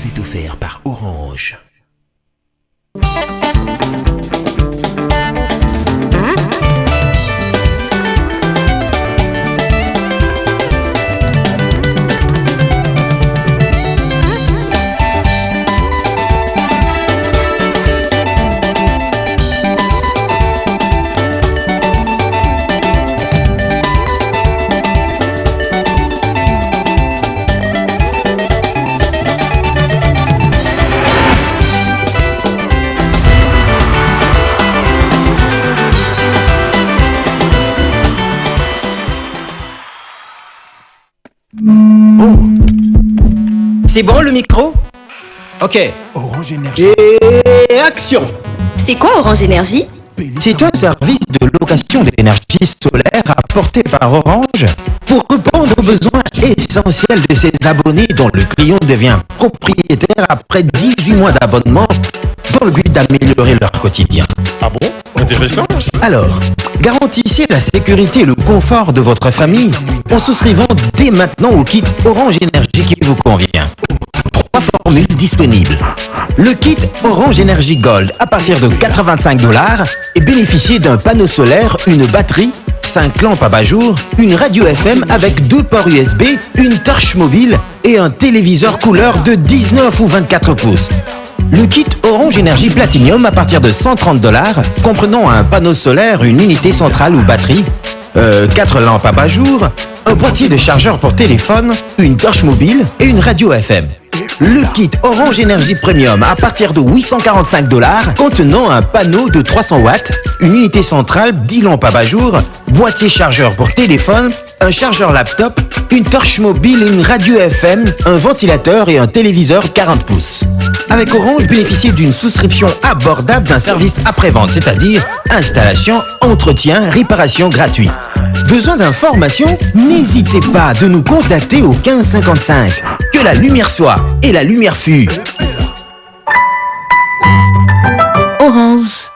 vous est offert par Orange. C'est bon le micro? Ok. Orange Énergie. Et action! C'est quoi Orange Énergie? C'est un service de location d'énergie solaire apporté par Orange pour répondre aux besoins essentiels de ses abonnés dont le client devient propriétaire après 18 mois d'abonnement dans le but d'améliorer leur quotidien. Ah bon? Intéressant. Alors, garantissez la sécurité et le confort de votre famille en souscrivant dès maintenant au kit Orange Énergie qui vous convient. 3 formules disponibles. Le kit Orange Énergie Gold à partir de 85 $ et bénéficiez d'un panneau solaire, une batterie, 5 lampes abat-jour, une radio FM avec 2 ports USB, une torche mobile et un téléviseur couleur de 19 ou 24 pouces. Le kit Orange Énergie Platinum à partir de 130 $, comprenant un panneau solaire, une unité centrale ou batterie, 4 lampes abat-jour, un boîtier de chargeur pour téléphone, une torche mobile et une radio FM. Le kit Orange Énergie Premium à partir de 845 $, contenant un panneau de 300 watts, une unité centrale, 10 lampes abat-jour, boîtier chargeur pour téléphone, un chargeur laptop, une torche mobile et une radio FM, un ventilateur et un téléviseur 40 pouces. Avec Orange, bénéficiez d'une souscription abordable d'un service après-vente, c'est-à-dire installation, entretien, réparation gratuit. Besoin d'informations? N'hésitez pas de nous contacter au 15 55. Que la lumière soit et la lumière fut. Orange.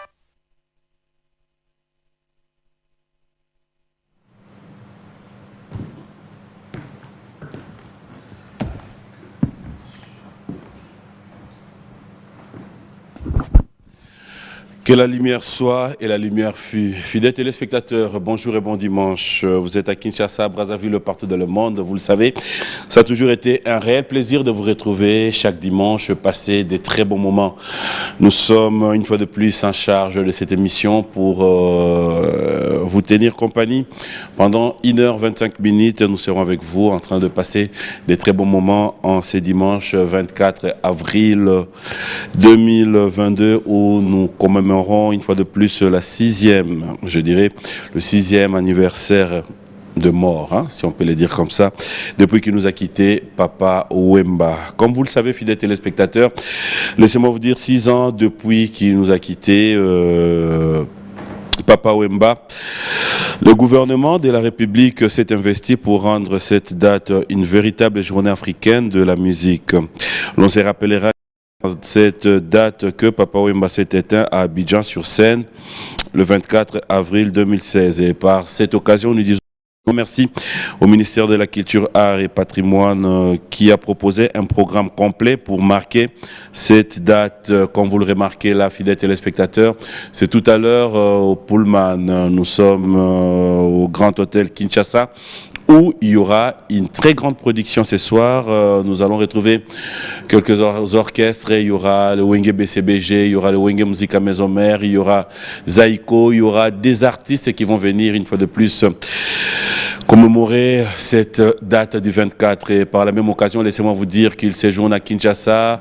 Que la lumière soit et la lumière fut. Fidèles téléspectateurs, bonjour et bon dimanche. Vous êtes à Kinshasa, Brazzaville, partout dans le monde, vous le savez. Ça a toujours été un réel plaisir de vous retrouver chaque dimanche, passer des très bons moments. Nous sommes une fois de plus en charge de cette émission pour vous tenir compagnie. Pendant 1h25, nous serons avec vous en train de passer des très bons moments en ce dimanche 24 avril 2022 où nous commémorons une fois de plus la 6e, je dirais, le 6e anniversaire de mort, hein, si on peut le dire comme ça, depuis qu'il nous a quitté Papa Wemba. Comme vous le savez, fidèles téléspectateurs, laissez-moi vous dire 6 ans depuis qu'il nous a quitté Papa Wemba. Le gouvernement de la République s'est investi pour rendre cette date une véritable journée africaine de la musique. L'on se rappellera cette date que Papa Wemba s'est éteint à Abidjan-sur-Seine le 24 avril 2016. Et par cette occasion, nous disons merci au ministère de la Culture, Arts et Patrimoine qui a proposé un programme complet pour marquer cette date. Comme vous le remarquez là, fidèles téléspectateurs, c'est tout à l'heure au Pullman. Nous sommes au Grand Hôtel Kinshasa, où il y aura une très grande production ce soir. Nous allons retrouver quelques orchestres. Il y aura le Wenge BCBG, il y aura le Wenge Musica Maison Mère, il y aura Zaiko, il y aura des artistes qui vont venir une fois de plus commémorer cette date du 24. Et par la même occasion, laissez-moi vous dire qu'il séjourne à Kinshasa,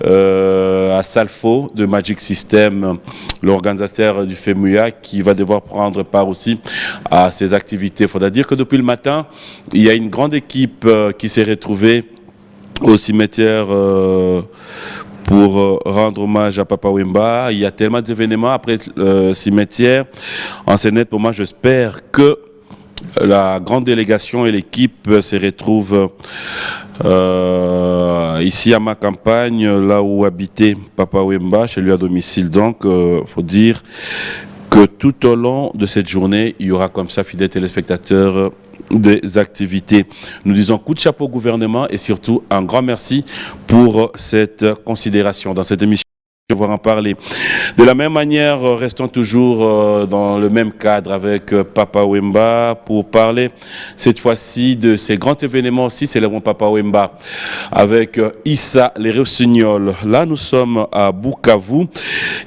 à Salfo de Magic System, l'organisateur du FEMUA, qui va devoir prendre part aussi à ces activités. Il faudra dire que depuis le matin, il y a une grande équipe qui s'est retrouvée au cimetière pour rendre hommage à Papa Wemba. Il y a tellement d'événements après le cimetière. En Sénat, pour moi, j'espère que la grande délégation et l'équipe se retrouvent ici à ma campagne, là où habitait Papa Wemba, chez lui à domicile. Donc, faut dire que tout au long de cette journée, il y aura comme ça, fidèles téléspectateurs, des activités. Nous disons coup de chapeau au gouvernement et surtout un grand merci pour cette considération dans cette émission. On va en parler. De la même manière, restons toujours dans le même cadre avec Papa Wemba pour parler cette fois-ci de ces grands événements aussi, célébrons Papa Wemba avec Issa les Rossignols. Là, nous sommes à Bukavu.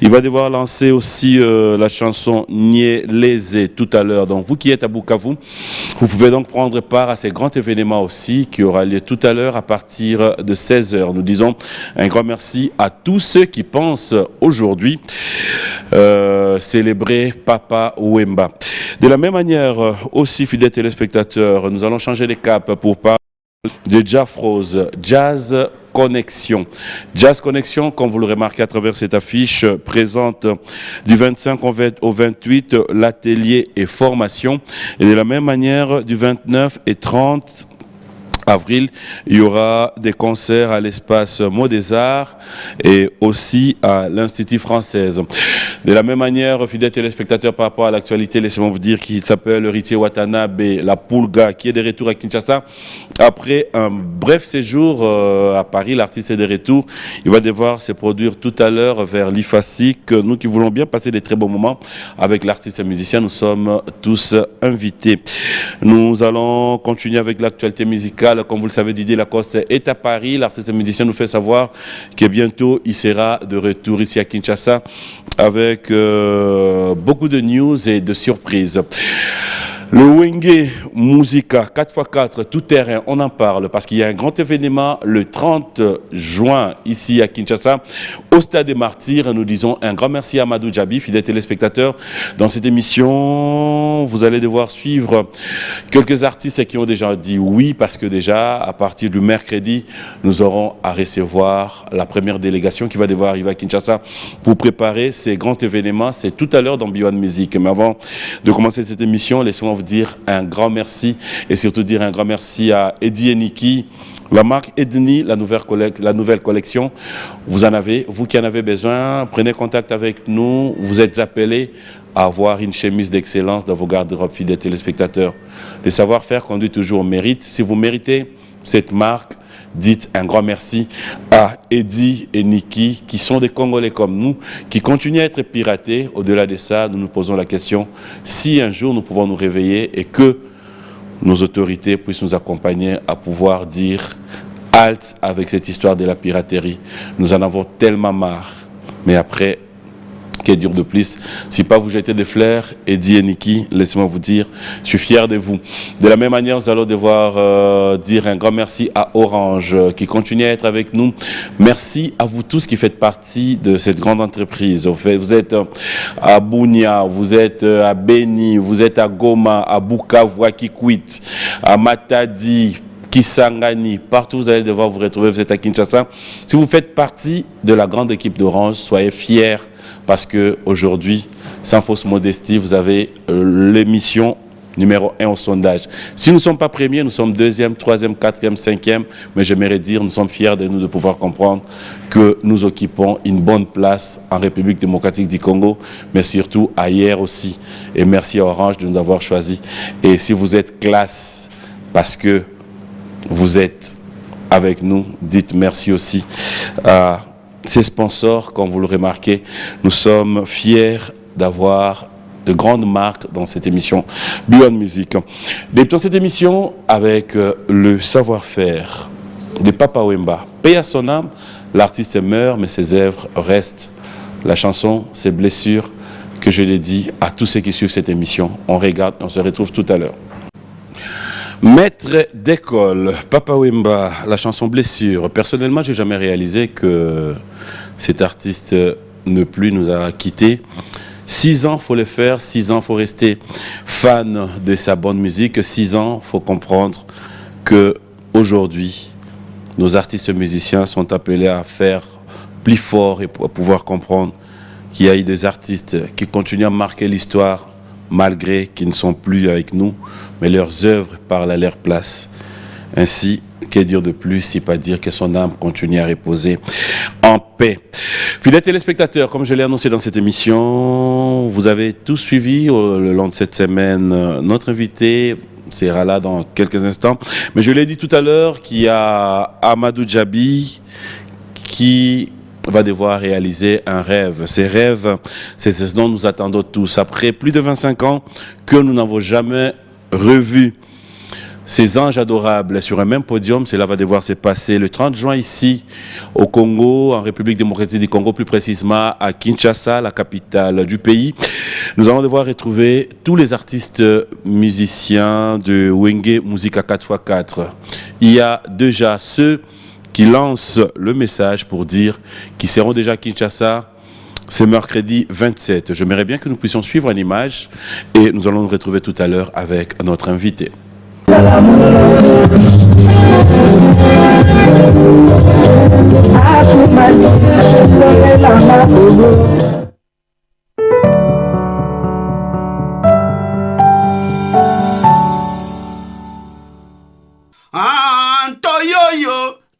Il va devoir lancer aussi la chanson Nieleze tout à l'heure. Donc, vous qui êtes à Bukavu, vous pouvez donc prendre part à ces grands événements aussi qui aura lieu tout à l'heure à partir de 16h. Nous disons un grand merci à tous ceux qui pensent aujourd'hui célébrer Papa Wemba. De la même manière, aussi fidèles téléspectateurs, nous allons changer les caps pour parler de Jafrose, Jazz Connexion. Jazz Connexion, comme vous le remarquez à travers cette affiche, présente du 25 au 28 l'atelier et formation. Et de la même manière, du 29 et 30 avril, il y aura des concerts à l'espace Mot des Arts et aussi à l'Institut française. De la même manière, fidèles téléspectateurs, par rapport à l'actualité, laissez-moi vous dire qu'il s'appelle Ritier Watanabe, la Pulga, qui est de retour à Kinshasa. Après un bref séjour à Paris, l'artiste est de retour. Il va devoir se produire tout à l'heure vers l'IFASIC. Nous qui voulons bien passer des très bons moments avec l'artiste et musicien, nous sommes tous invités. Nous allons continuer avec l'actualité musicale. Comme vous le savez, Didier Lacoste est à Paris. L'artiste et musicien nous fait savoir que bientôt il sera de retour ici à Kinshasa avec beaucoup de news et de surprises. Le Wenge Musica 4x4 tout terrain, on en parle parce qu'il y a un grand événement le 30 juin ici à Kinshasa au Stade des Martyrs. Nous disons un grand merci à Amadou Djabi, fidèles téléspectateurs. Dans cette émission, vous allez devoir suivre quelques artistes qui ont déjà dit oui parce que déjà à partir du mercredi, nous aurons à recevoir la première délégation qui va devoir arriver à Kinshasa pour préparer ces grands événements. C'est tout à l'heure dans Beyond Music. Mais avant de commencer cette émission, laissez-moi vous dire un grand merci et surtout dire un grand merci à Eddie et Niki, la marque Edni, la nouvelle collection. Vous en avez, vous qui en avez besoin, prenez contact avec nous. Vous êtes appelés à avoir une chemise d'excellence dans vos garde-robes, fidèles téléspectateurs. Le savoir-faire conduit toujours au mérite. Si vous méritez cette marque, dites un grand merci à Eddie et Niki, qui sont des Congolais comme nous, qui continuent à être piratés. Au-delà de ça, nous nous posons la question, si un jour nous pouvons nous réveiller et que nos autorités puissent nous accompagner à pouvoir dire halte avec cette histoire de la piraterie. Nous en avons tellement marre. Mais après, que dire de plus? Si pas vous jetez des fleurs, Eddie et Niki, laissez-moi vous dire, je suis fier de vous. De la même manière, nous allons devoir dire un grand merci à Orange qui continue à être avec nous. Merci à vous tous qui faites partie de cette grande entreprise. Vous êtes à Bunia, vous êtes à Beni, vous êtes à Goma, à Bukavu, à Kikwit, à Matadi, Kisangani, partout vous allez devoir vous retrouver, vous êtes à Kinshasa. Si vous faites partie de la grande équipe d'Orange, soyez fiers parce qu'aujourd'hui, sans fausse modestie, vous avez l'émission numéro 1 au sondage. Si nous ne sommes pas premiers, nous sommes deuxième, troisième, quatrième, cinquième, mais j'aimerais dire, nous sommes fiers de nous de pouvoir comprendre que nous occupons une bonne place en République démocratique du Congo, mais surtout ailleurs aussi. Et merci à Orange de nous avoir choisis. Et si vous êtes classe, parce que vous êtes avec nous, dites merci aussi à ces sponsors, comme vous le remarquez. Nous sommes fiers d'avoir de grandes marques dans cette émission Beyond Music. Débutons cette émission avec le savoir-faire de Papa Wemba. Paix à son âme, l'artiste meurt, mais ses œuvres restent. La chanson, ses blessures, que je l'ai dit à tous ceux qui suivent cette émission. On regarde, on se retrouve tout à l'heure. Maître d'école, Papa Wemba, la chanson Blessure. Personnellement, je n'ai jamais réalisé que cet artiste ne plus nous a quittés. 6 ans, il faut le faire. 6 ans, il faut rester fan de sa bonne musique. 6 ans, il faut comprendre qu'aujourd'hui, nos artistes musiciens sont appelés à faire plus fort et pour pouvoir comprendre qu'il y a eu des artistes qui continuent à marquer l'histoire malgré qu'ils ne sont plus avec nous, mais leurs œuvres parlent à leur place. Ainsi, que dire de plus, si pas dire que son âme continue à reposer en paix. Fidèles téléspectateurs, comme je l'ai annoncé dans cette émission, vous avez tous suivi le long de cette semaine notre invité, sera là dans quelques instants. Mais je l'ai dit tout à l'heure qu'il y a Amadou Djabi qui va devoir réaliser un rêve. Ces rêves, c'est ce dont nous attendons tous. Après plus de 25 ans que nous n'avons jamais revu ces anges adorables sur un même podium, cela va devoir se passer le 30 juin ici au Congo, en République démocratique du Congo, plus précisément à Kinshasa, la capitale du pays. Nous allons devoir retrouver tous les artistes musiciens de Wenge Musique à 4x4. Il y a déjà ceux qui lancent le message pour dire qu'ils seront déjà à Kinshasa ce mercredi 27. J'aimerais bien que nous puissions suivre une image et nous allons nous retrouver tout à l'heure avec notre invité.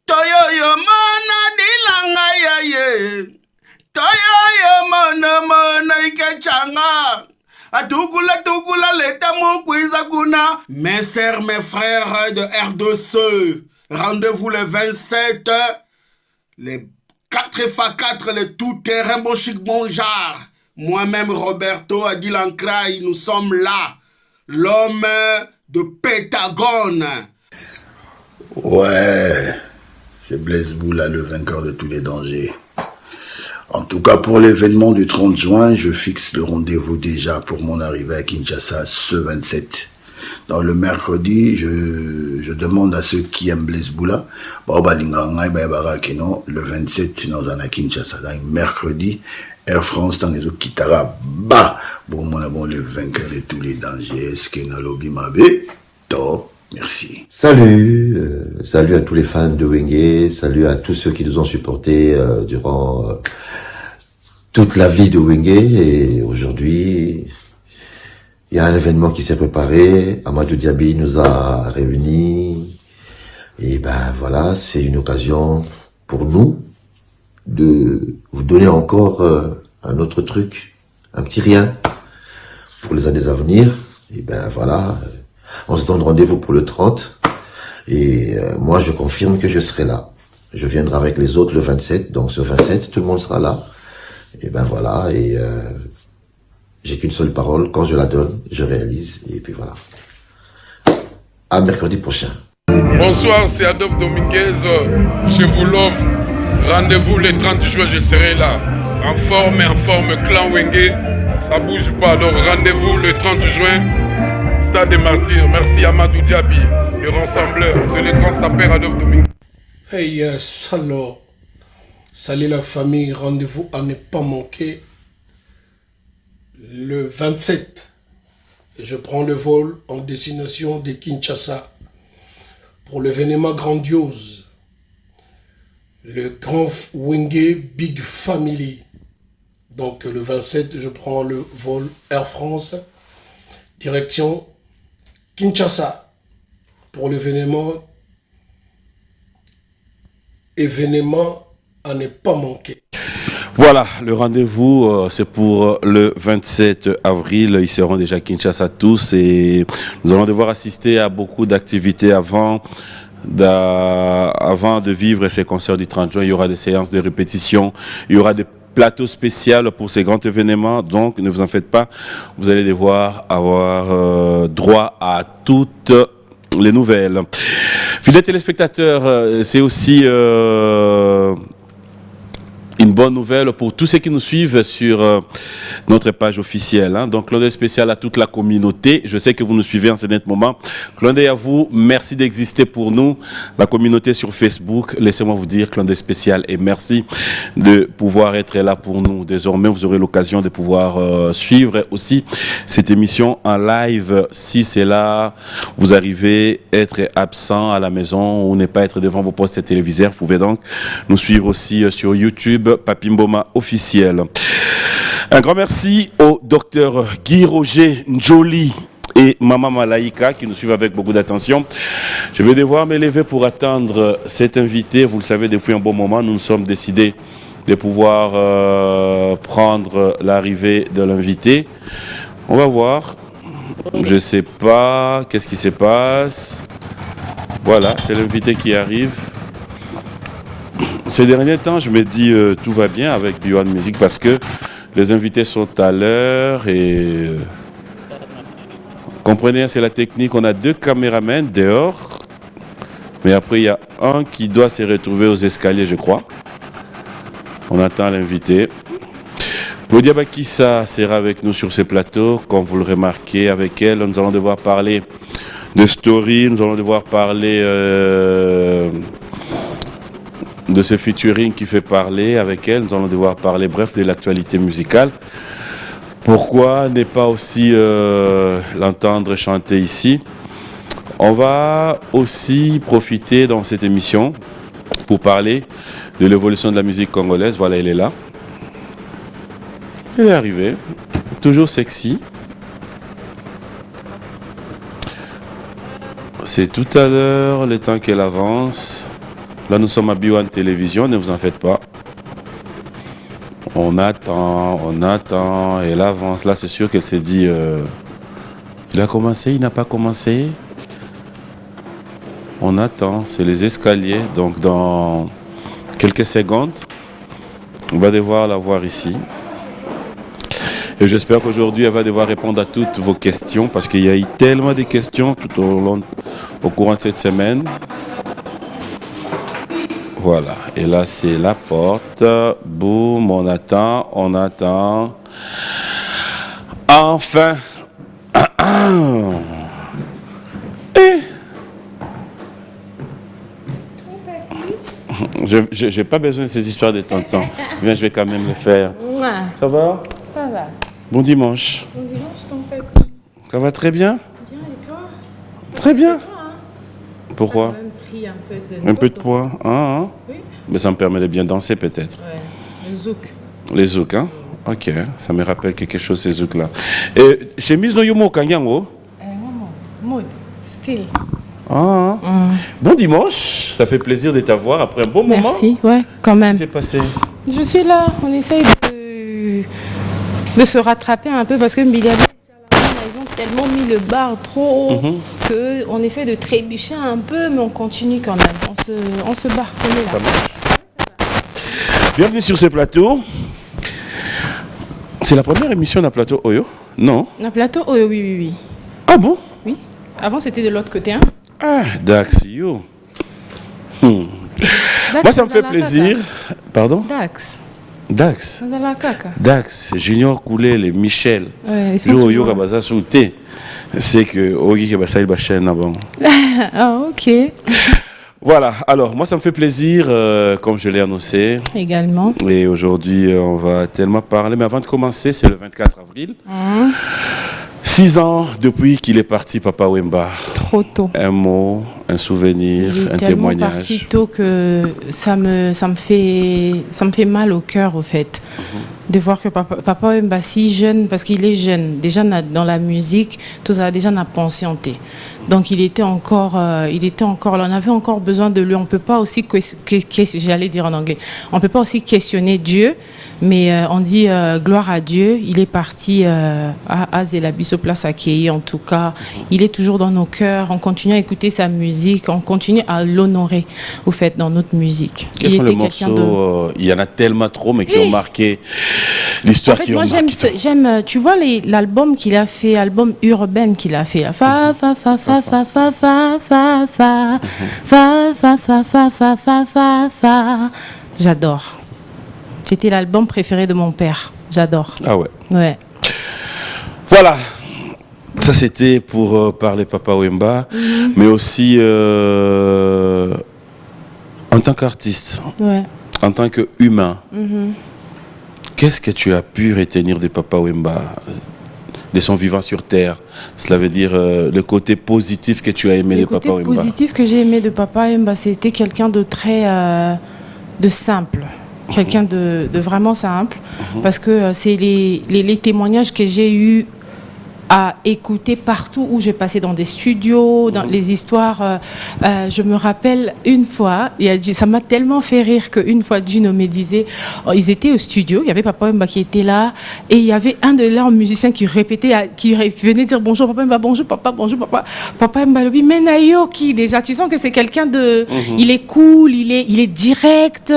Toyoyo mana dilanga ye Toyoyo mana ikechanga Tukula leta mukwiza kuna. Mes sœurs, mes frères de R2C, rendez-vous le 27, les 4x4, les tout-terrain bon chic bon genre. Moi-même Roberto Adilancraï, nous sommes là, l'homme de Pentagone. Ouais, c'est Blaise Boula, le vainqueur de tous les dangers. En tout cas, pour l'événement du 30 juin, je fixe le rendez-vous déjà pour mon arrivée à Kinshasa ce 27. Dans le mercredi, je demande à ceux qui aiment Blaise Boula, le 27 dans un à Kinshasa. Dans le mercredi, Air France dans les autres Kitara, bon, le vainqueur de tous les dangers, est-ce que Nalobi Mabe, top. Merci. Salut, salut à tous les fans de Wenge, salut à tous ceux qui nous ont supportés durant toute la vie de Wenge. Et aujourd'hui, il y a un événement qui s'est préparé. Amadou Djabi nous a réunis. Et ben voilà, c'est une occasion pour nous de vous donner encore un autre truc, un petit rien pour les années à venir. Et ben voilà. On se donne rendez-vous pour le 30 et moi je confirme que je serai là. Je viendrai avec les autres le 27, donc ce 27 tout le monde sera là. Et ben voilà, et j'ai qu'une seule parole, quand je la donne, je réalise et puis voilà. À mercredi prochain. Bonsoir, c'est Adolphe Dominguez, chez vous Love. Rendez-vous le 30 juin, je serai là. En forme clan Wenge, ça bouge pas, alors rendez-vous le 30 juin. Stade des Martyrs, merci Amadou Djabi, le rassembleur, c'est le grand sapeur Adolphe Dominguez. Hey, salut la famille, rendez-vous à ne pas manquer le 27. Je prends le vol en destination de Kinshasa pour l'événement grandiose, le grand Wenge Big Family. Donc le 27, je prends le vol Air France, direction Kinshasa pour l'événement à ne pas manquer. Voilà, le rendez-vous, c'est pour le 27 avril. Ils seront déjà à Kinshasa tous et nous allons devoir assister à beaucoup d'activités avant de vivre ces concerts du 30 juin. Il y aura des séances de répétition, il y aura des plateaux spéciaux pour ces grands événements, donc ne vous en faites pas, vous allez devoir avoir droit à toutes les nouvelles. Fidèles téléspectateurs, c'est aussi une bonne nouvelle pour tous ceux qui nous suivent sur notre page officielle. Donc, clin d'œil spécial à toute la communauté. Je sais que vous nous suivez en ce net moment. Clin d'œil à vous. Merci d'exister pour nous. La communauté sur Facebook. Laissez-moi vous dire clin d'œil spécial et merci de pouvoir être là pour nous. Désormais, vous aurez l'occasion de pouvoir suivre aussi cette émission en live. Si c'est là, vous arrivez à être absent à la maison ou ne pas être devant vos postes téléviseurs, vous pouvez donc nous suivre aussi sur YouTube. Papi Mboma officiel. Un grand merci au docteur Guy Roger Njoli et Maman Malaïka qui nous suivent avec beaucoup d'attention. Je vais devoir me lever pour attendre cet invité. Vous le savez, depuis un bon moment, nous nous sommes décidés de pouvoir prendre l'arrivée de l'invité. On va voir. Je sais pas qu'est-ce qui se passe. Voilà, c'est l'invité qui arrive. Ces derniers temps, je me dis tout va bien avec B1 Music parce que les invités sont à l'heure et comprenez, c'est la technique. On a 2 caméramans dehors, mais après il y a un qui doit se retrouver aux escaliers, je crois. On attend l'invité. Claudia Bakissa sera avec nous sur ce plateau. Comme vous le remarquez, avec elle, nous allons devoir parler de story, nous allons devoir parler de ce featuring qui fait parler avec elle. Nous allons devoir parler, bref, de l'actualité musicale. Pourquoi ne pas aussi l'entendre chanter ici? On va aussi profiter dans cette émission pour parler de l'évolution de la musique congolaise. Voilà, elle est là. Elle est arrivée, toujours sexy. C'est tout à l'heure, le temps qu'elle avance. Là, nous sommes à B1 Télévision, ne vous en faites pas. On attend, elle avance. Là, c'est sûr qu'elle s'est dit, il a commencé, il n'a pas commencé. On attend, c'est les escaliers. Donc, dans quelques secondes, on va devoir la voir ici. Et j'espère qu'aujourd'hui, elle va devoir répondre à toutes vos questions parce qu'il y a eu tellement de questions tout au courant de cette semaine. Voilà. Et là, c'est la porte. Boum, on attend. Enfin. Je n'ai pas besoin de ces histoires de tonton. Bien, je vais quand même le faire. Ça va? Ça va. Bon dimanche. Bon dimanche, ton peuple. Ça va très bien? Bien, et toi? Très bien. Toi, hein? Pourquoi? Ça a même pris un peu de poids. Hein? Oui. Mais ça me permet de bien danser peut-être. Ouais, le zouk. Les zouks, hein? Ok, ça me rappelle quelque chose ces zouks là. Et chemise no yomo kanyango? Mode, style. Ah. Bon dimanche, ça fait plaisir de t'avoir après un bon moment. Merci, ouais, quand même. Qu'est-ce qui s'est passé? Je suis là, on essaye de se rattraper un peu parce que Mbiliabi, ils ont tellement mis le bar trop haut qu'on essaie de trébucher un peu, mais on continue quand même. On se bat. On est là. Ça marche. Bienvenue sur ce plateau. C'est la première émission d'un plateau Oyo? Non? Un plateau, oh, oui. Ah bon? Oui. Avant, c'était de l'autre côté. Hein? Ah, Dax, yo. Moi, ça me fait plaisir. Pardon? Dax. Dax, Junior Koulele, Michel. Ouais, c'est que Ogi Kebasaï Bachen avant. Ah, ok. Voilà, alors moi ça me fait plaisir, comme je l'ai annoncé. Également. Et aujourd'hui, on va tellement parler. Mais avant de commencer, c'est le 24 avril. 6 ans depuis qu'il est parti, Papa Wemba. Trop tôt. Un mot, un souvenir, un témoignage. Il est tellement parti tôt que ça me fait mal au cœur, au fait, de voir que Papa Wemba si jeune, parce qu'il est jeune, déjà dans la musique, tout ça déjà n'a pensionté. Donc il était encore là, on avait encore besoin de lui. On peut pas aussi, j'allais dire en anglais, on peut pas aussi questionner Dieu. Mais on dit gloire à Dieu, il est parti à Zelabiso Place Akei, en tout cas. Il est toujours dans nos cœurs, on continue à écouter sa musique, on continue à l'honorer, au fait, dans notre musique. Quels sont les morceaux, il y en a tellement trop, mais qui ont marqué l'histoire, qui ont marqué. J'aime, tu vois, l'album qu'il a fait, l'album urbain qu'il a fait, là. Fa, fa, fa, fa, fa, fa, fa, fa, fa, fa, fa, fa, fa, fa, fa, fa, fa. J'adore. C'était l'album préféré de mon père. J'adore. Ah ouais. Ouais. Voilà. Ça, c'était pour parler Papa Wemba, mais aussi en tant qu'artiste, en tant qu'humain. Qu'est-ce que tu as pu retenir de Papa Wemba, de son vivant sur Terre? Cela veut dire le côté positif que tu as aimé de Papa Wemba. Le côté positif que j'ai aimé de Papa Wemba, c'était quelqu'un de très de simple. Quelqu'un de vraiment simple, parce que c'est les témoignages que j'ai eus à écouter partout où je passais, dans des studios, dans les histoires. Je me rappelle une fois, ça m'a tellement fait rire qu'une fois Gino me disait, ils étaient au studio, il y avait Papa Wemba qui était là, et il y avait un de leurs musiciens qui répétait, qui venait dire bonjour Papa Wemba, bonjour papa, bonjour papa. Papa Wemba lui, mais Nayoki, déjà, tu sens que c'est quelqu'un de, il est cool, il est direct,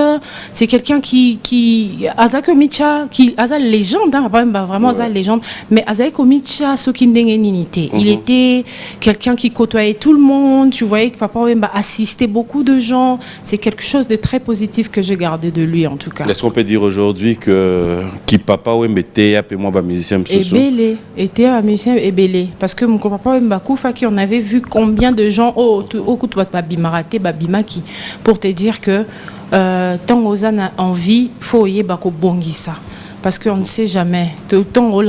c'est quelqu'un qui Azako Micha, qui Aza légende, hein, Papa Wemba, vraiment Aza légende, mais Azako Micha il était quelqu'un qui côtoyait tout le monde. Tu voyais que Papa Wemba assistait beaucoup de gens. C'est quelque chose de très positif que j'ai gardé de lui, en tout cas. Est-ce qu'on peut dire aujourd'hui que Papa Wemba était un musicien était un musicien ébélé. Parce que mon Papa Wemba Koufaki, on avait vu combien de gens au Babimaki, pour te dire que tant aux a envie, il faut y bako bongisa. Parce qu'on ne sait jamais. Donc on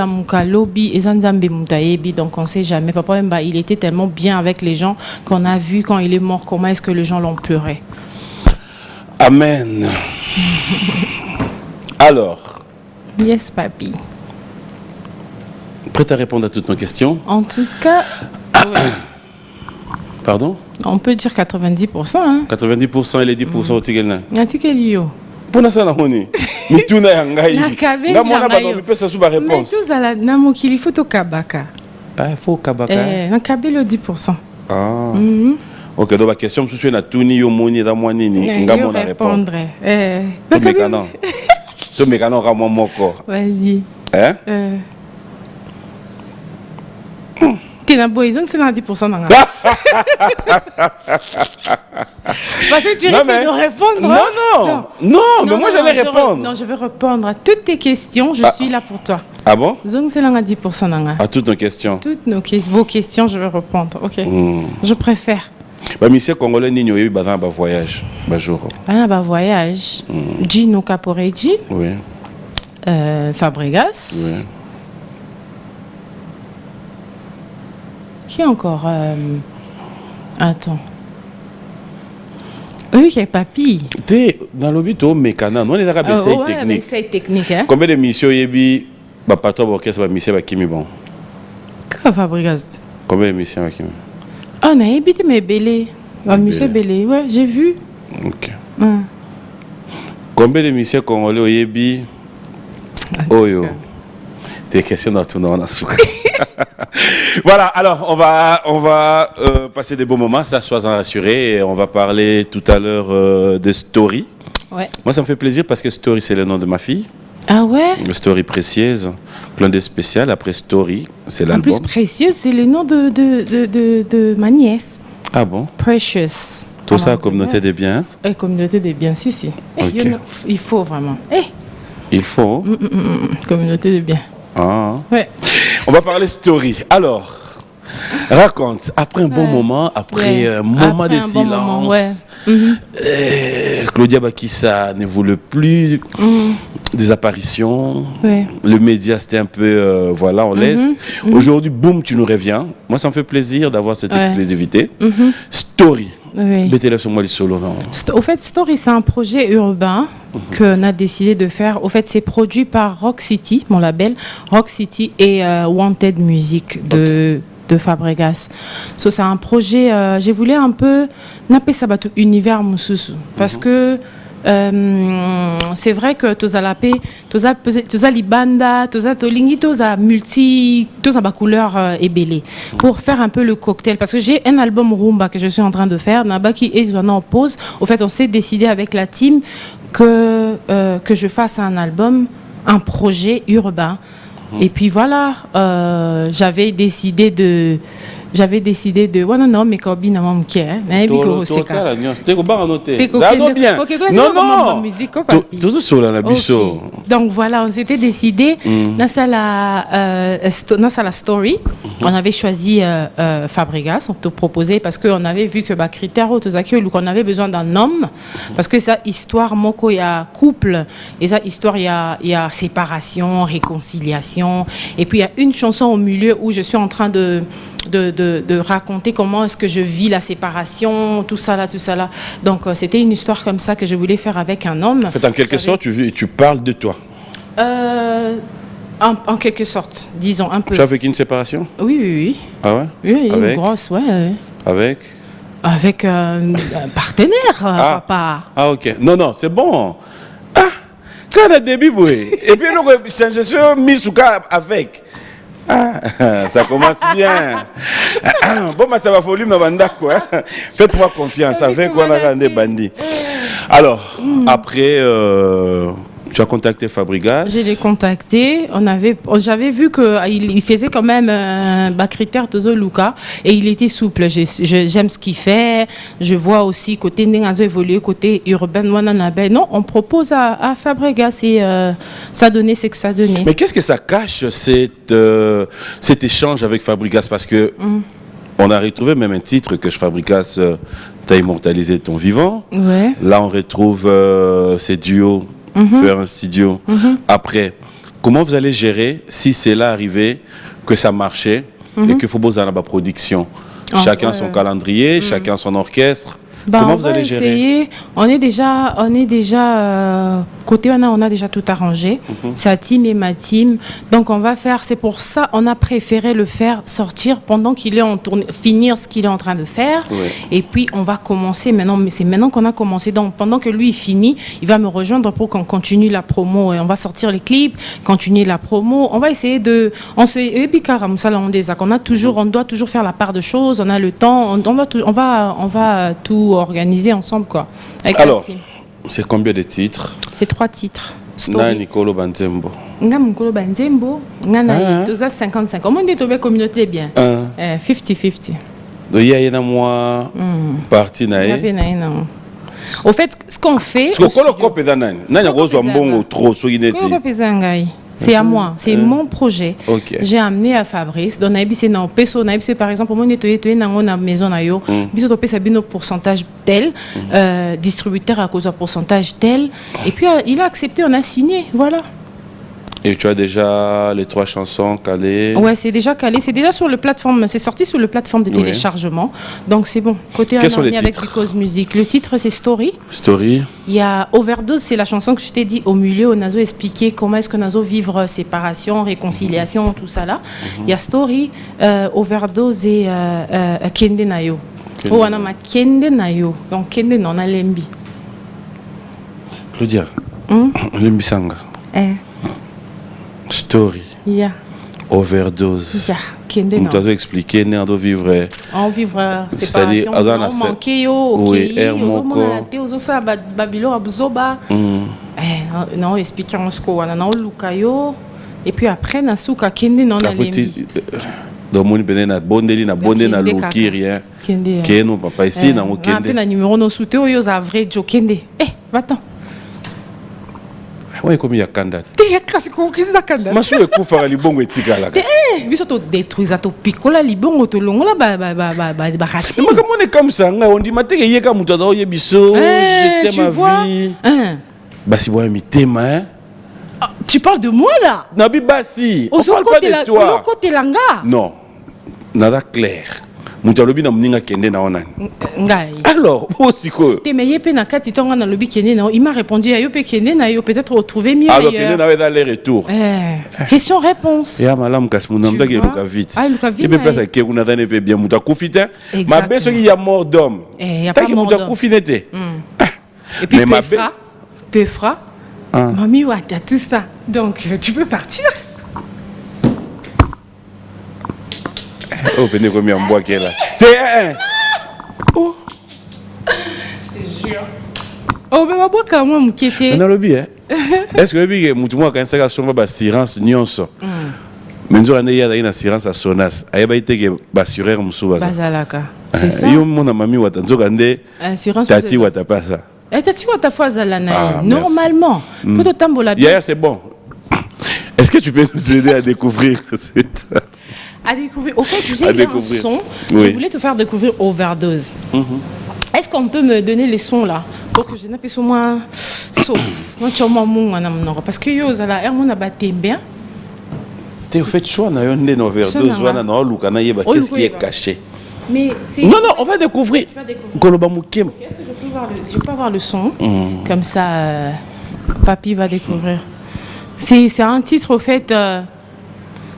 ne sait jamais. Papa Wemba, il était tellement bien avec les gens qu'on a vu quand il est mort, comment est-ce que les gens l'ont pleuré. Amen. Alors. Yes, papi. Prête à répondre à toutes nos questions? En tout cas... Pardon? On peut dire 90%. Hein? 90% et les 10% au Tigelna. Pour ça, mais tout n'a pas réponse. Mais tout ça, il faut kabaka. Ah, il faut kabaka. Le 10%. Ah. Ok, donc la question, je suis na tuni yo moni da moni ni ngamo na répondre. Tu me canon ramo moko. Vas-y. Hein? Tu n'as pas besoin que c'est 10% dans parce que tu risques de répondre. Non, mais moi j'allais répondre. Non, je vais répondre à toutes tes questions. Je suis là pour toi. Ah bon? Zong c'est là 10%. À toutes nos questions. Vos questions, je vais répondre. Ok. Je préfère. Bah, monsieur Congolais, nous avons eu un voyage. Un voyage. Gino Caporeggi. Oui. Fabregas. Oui. Qui encore Attends. Oui, qui est papy. T'es dans l'hôpital mécanique. Nous, on est à l'essai technique. Technique, hein? Combien de missions il y a patron d'orchestre, mission avec Kimi bon? Comment Fabregas? Combien de missions avec Kimi? Ah, on a habité mes bélés. Monsieur Bélé, ouais, j'ai vu. Ok. Combien de missions congolais il y a? Oh yo. Des questions dans tout le monde. Voilà, alors on va passer des bons moments, ça sois rassuré. Et on va parler tout à l'heure de Story. Ouais. Moi ça me fait plaisir parce que Story c'est le nom de ma fille. Ah ouais? Story précieuse, plein de spécial. Après Story, c'est l'album. En plus précieuse, c'est le nom de ma nièce. Ah bon? Precious. Tout ça, communauté des biens. Communauté des biens, si. Okay. Il faut vraiment. Il faut. Communauté des biens. Ah. Ouais. On va parler Story. Alors, raconte, après un bon moment, après un moment de silence, Claudia Bakissa ne voulait plus des apparitions. Le média, c'était un peu, voilà, on laisse. Aujourd'hui, boum, tu nous reviens. Moi, ça me fait plaisir d'avoir cette exclusivité. Story. Oui. Au fait, Story, c'est un projet urbain qu'on a décidé de faire. Au fait, c'est produit par Rock City, mon label, Rock City et Wanted Music de Fabregas. So, c'est un projet, j'ai voulu un peu napper ça bateau univers mususu parce que c'est vrai que toza libanda, toza tolingi, toza multi, toza ba couleur ébélé pour faire un peu le cocktail parce que j'ai un album rumba que je suis en train de faire, Nabaki et Zwana en pause. Au fait, on s'est décidé avec la team que je fasse un album, un projet urbain. Et puis voilà, j'avais décidé de non mais Kobi n'a pas bien. Donc voilà, on s'était décidé dans la story, on avait choisi Fabregas, on te proposait parce qu'on avait vu que critère qu'on avait besoin d'un homme parce que ça histoire moko il y a couple et ça histoire il y a séparation, réconciliation et puis il y a une chanson au milieu où je suis en train de raconter comment est-ce que je vis la séparation, tout ça là. Donc c'était une histoire comme ça que je voulais faire avec un homme. En fait, en quelque sorte, tu parles de toi. En quelque sorte, disons un peu. Tu as vécu une séparation? Oui, oui, oui. Ah ouais? Oui, Avec? une grosse, ouais. Avec? Avec un partenaire, papa. Ah, ok. Non, non, c'est bon. Ah, quand on a début, oui. Et puis, nous, changer ce Misuka avec. Ah, ça commence bien. Bon, mais ça va falloir me banda, quoi. Faites-moi confiance. Avec quoi on a des bandits. Alors, après, tu as contacté Fabregas. Je l'ai contacté. J'avais vu qu'il faisait quand même critère Tozo Luka et il était souple. J'aime ce qu'il fait. Je vois aussi côté Nengazo évoluer, côté urbain Wananabe. Non, on propose à Fabregas et ça a donné ce que ça a donné. Mais qu'est-ce que ça cache cet échange avec Fabregas? Parce que on a retrouvé même un titre que Fabregas t'a immortalisé ton vivant. Ouais. Là, on retrouve ces duos. Faire un studio. Après, comment vous allez gérer si c'est là arrivé, que ça marchait et qu'il faut besoin de la production? Chacun son calendrier, chacun son orchestre. Comment vous allez gérer? On est déjà côté on a déjà tout arrangé. Sa team et ma team. Donc on va faire. C'est pour ça on a préféré le faire sortir pendant qu'il est en tournée, finir ce qu'il est en train de faire. Ouais. Et puis on va commencer maintenant. Mais c'est maintenant qu'on a commencé. Donc pendant que lui il finit, il va me rejoindre pour qu'on continue la promo. Et on va sortir les clips, continuer la promo. On va essayer de. On doit toujours faire la part de choses. On a le temps. On va tout organiser ensemble quoi. Avec Alors, la team. c'est combien de titres? C'est 3 titres. Na Nicolo Banzembo. Nga Mukolo Banzembo, nga na 55. Comment on dit que communauté bien? 50-50. Donc il y a une moi partie na. Au fait, ce qu'on fait. Parce que quand on c'est à moi, c'est mon projet. Okay. J'ai amené à Fabrice. Donc, par exemple, on a une maison, on pourcentage tel, distributeur à cause d'un pourcentage tel. Et puis, il a accepté, on a signé. Voilà. Et tu as déjà les 3 chansons calées? Ouais, c'est déjà calé. C'est déjà sur le plateforme. C'est sorti sur le plateforme de téléchargement. Donc c'est bon. Côté Quels sont les avec titres? Because Music. Le titre c'est Story. Story. Il y a Overdose, c'est la chanson que je t'ai dit au milieu. On a expliqué comment est-ce qu'on a vivre séparation, réconciliation, tout ça là. Il y a Story, Overdose et Kende Nayo. Oh, on a ma Kende Nayo. Donc Kende non a Lembi. Claudia. Lembi Sanga. Story. Yeah. Overdose. Yeah. Kende non. Tu as expliqué, on doit vivre. On vivre séparation. On manquait yo. Oui, Hermoko. Babylon Abzoba. Non, expliquons ce qu'on a. Non, Lukayo. Et puis après, Nasuka Kende non a Lembi. Donc mon bene na bondeli na bonde na luki rien. Kende. Keno papa ici na mo Kende. On a numéro no soutien yo za vrai Jo Kende. Va-t'en. Ouais, comme il y a candidat. T'es classico, qu'est-ce que ça candidat? Ma soeur est couffe à libongo et tika là. Biso to détruire to picola libongo to longola ba racine. Mais comment on est comme ça? On dit maté que yeka mutada oye biso, je t'aime ma vie. Bah si moi mi t'aime hein. Tu parles de moi là? Nabi Bassi. On parle pas de toi. Non. Nada clair. Mutalobi na mninga kende na ona. Ngai. Alors, aussi quoi? Te meye pe na kati tonga na lobi kende na. Il m'a répondu ayo pe kende na yo peut-être retrouver mieux. Alors kende na dans les retours. Question réponse. Ya malam kas munamba ke luka vite. Ah luka vite. Et puis place ke kuna dane pe bien muta kufita. Ma beso ki ya mort d'homme. Y a pas mort d'homme. Kufinete. Et puis Pefra. Mamie ouais, t'as tout ça. Donc tu peux partir. Oh, venez combien en bois qu'elle a. Oh. Je te jure. Oh, mais ma bois quand même m'inquiéter. On a le bien. Est-ce que le bien que moi quand ça va ba assurance nyonso. Mais nous on a une assurance à Sonas. Ayeba ite que assureur musuba. Bazalaka. C'est ça. Yo mon mami wata nzokande. Assurance. Tati wata pas ça. Tati wata fois zalana. Normalement. Pour tambola bien. Hier c'est bon. Est-ce que tu peux nous aider à découvrir cette à découvrir. Au fait, j'ai un son. Oui. Je voulais te faire découvrir Overdose. Est-ce qu'on peut me donner les sons là pour que je n'aie pas moins sauce? Parce que yo zala er mon abaté bien. Tu fait choix na yon de Overdose wana na luka na yeba qu'est-ce qui est caché. Mais non, on va découvrir. Koloba Mukem. Je peux avoir le son. Comme ça, papy va découvrir. C'est un titre, au fait.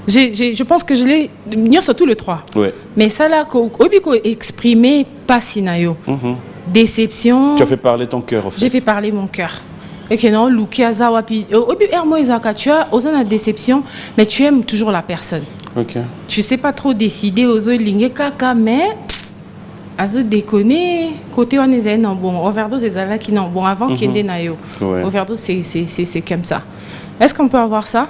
Je pense que je l'ai. Nous surtout le 3. Ouais. Mais ça là, Obiko exprimé pas sinayo. Déception. Tu as fait parler ton cœur, en fait. J'ai fait parler mon cœur. Et que non, Luki Azawapi. Obi Hermo Izaka, tu as osé la déception, mais tu aimes toujours la personne. Ok. Tu sais pas trop décider aux lingue kaka, mais. Azo déconner, côté on est non bon, overdose est là qui non bon avant qu'il y ait nayo. Overdose c'est comme ça. Est-ce qu'on peut avoir ça?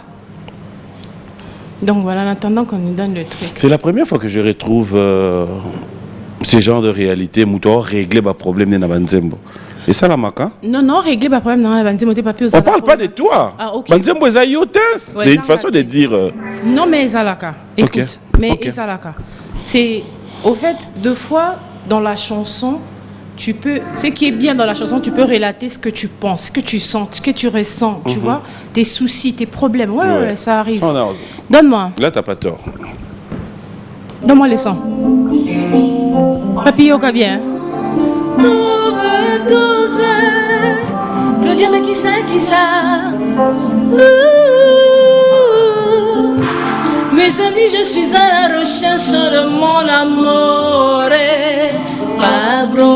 Donc voilà, en attendant qu'on nous donne le truc. C'est la première fois que je retrouve ce genre de réalité, mouton régler ma problème dans Banzembo. Et ça la maca? Non, régler ma problème dans Banzembo, t'es pas plus. On parle pas de toi. Ah, ok. Banzembo est c'est une façon de dire. Non mais Zalaka, écoute, okay. mais okay. Zalaka, c'est au fait deux fois dans la chanson. Tu peux, ce qui est bien dans la chanson, tu peux relater ce que tu penses, ce que tu sens, ce que tu ressens, tu vois, tes soucis, tes problèmes. Ouais, ça arrive. Donne-moi. Là, t'as pas tort. Donne-moi les sons. Papilloka bien. Claudia me qui ça. Mes amis, je suis à la recherche de mon amour. Fabro,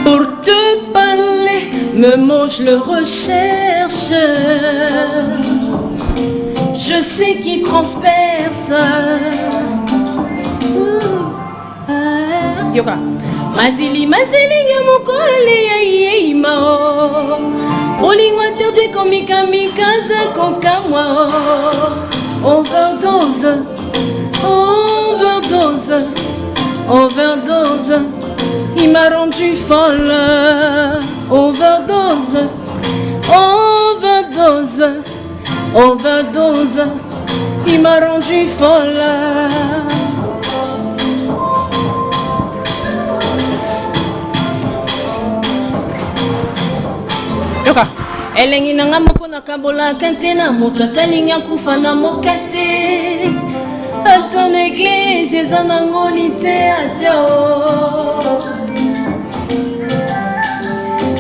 pour te parler, me mot je le recherche. Je sais qu'il transperce. Yoka. Mazili nyamukole ya imao. Olingwa terde komika kokamwa. Overdose. Overdose, il m'a rendu folle. Overdose, il m'a rendu folle. Yoka. Elengi nanga moko na kabola kante na moto atalinga kufa na mokate. À ton église, c'est un angolité à toi.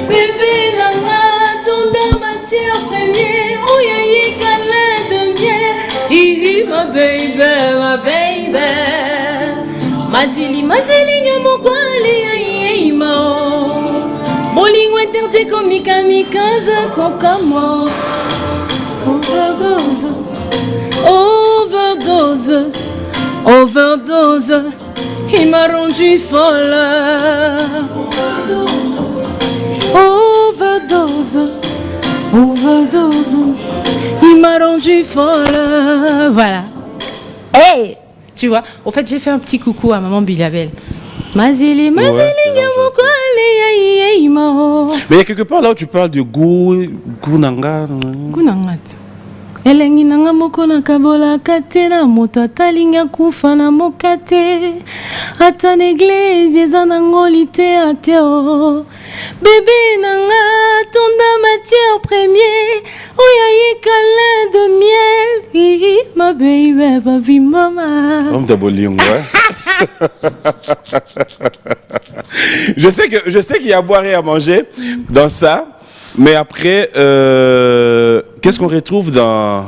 Bébé, nana, ton dans matière première, oh y'a câlin de miel. Ma baby. Mazili, mon kwali, mao. Bolingo interdit comme kamikaze, kokamo. Overdose, il m'a rendu folle. Overdose, il m'a rendu folle. Voilà. Hey, tu vois, au fait, j'ai fait un petit coucou à maman Bilabel. Mazili, Mais il y a quelque part là où tu parles de Gounanga. Elengi nanga moko na kabola kate na moto atalinga kufa na mokate ata n'église eza nangoli te ateo bébé nanga tonda matière premier oya yi câlin de miel ma baby baby mama Homme de bolingo. Je sais qu'il y a à boire et à manger dans ça. Mais après, qu'est-ce qu'on retrouve dans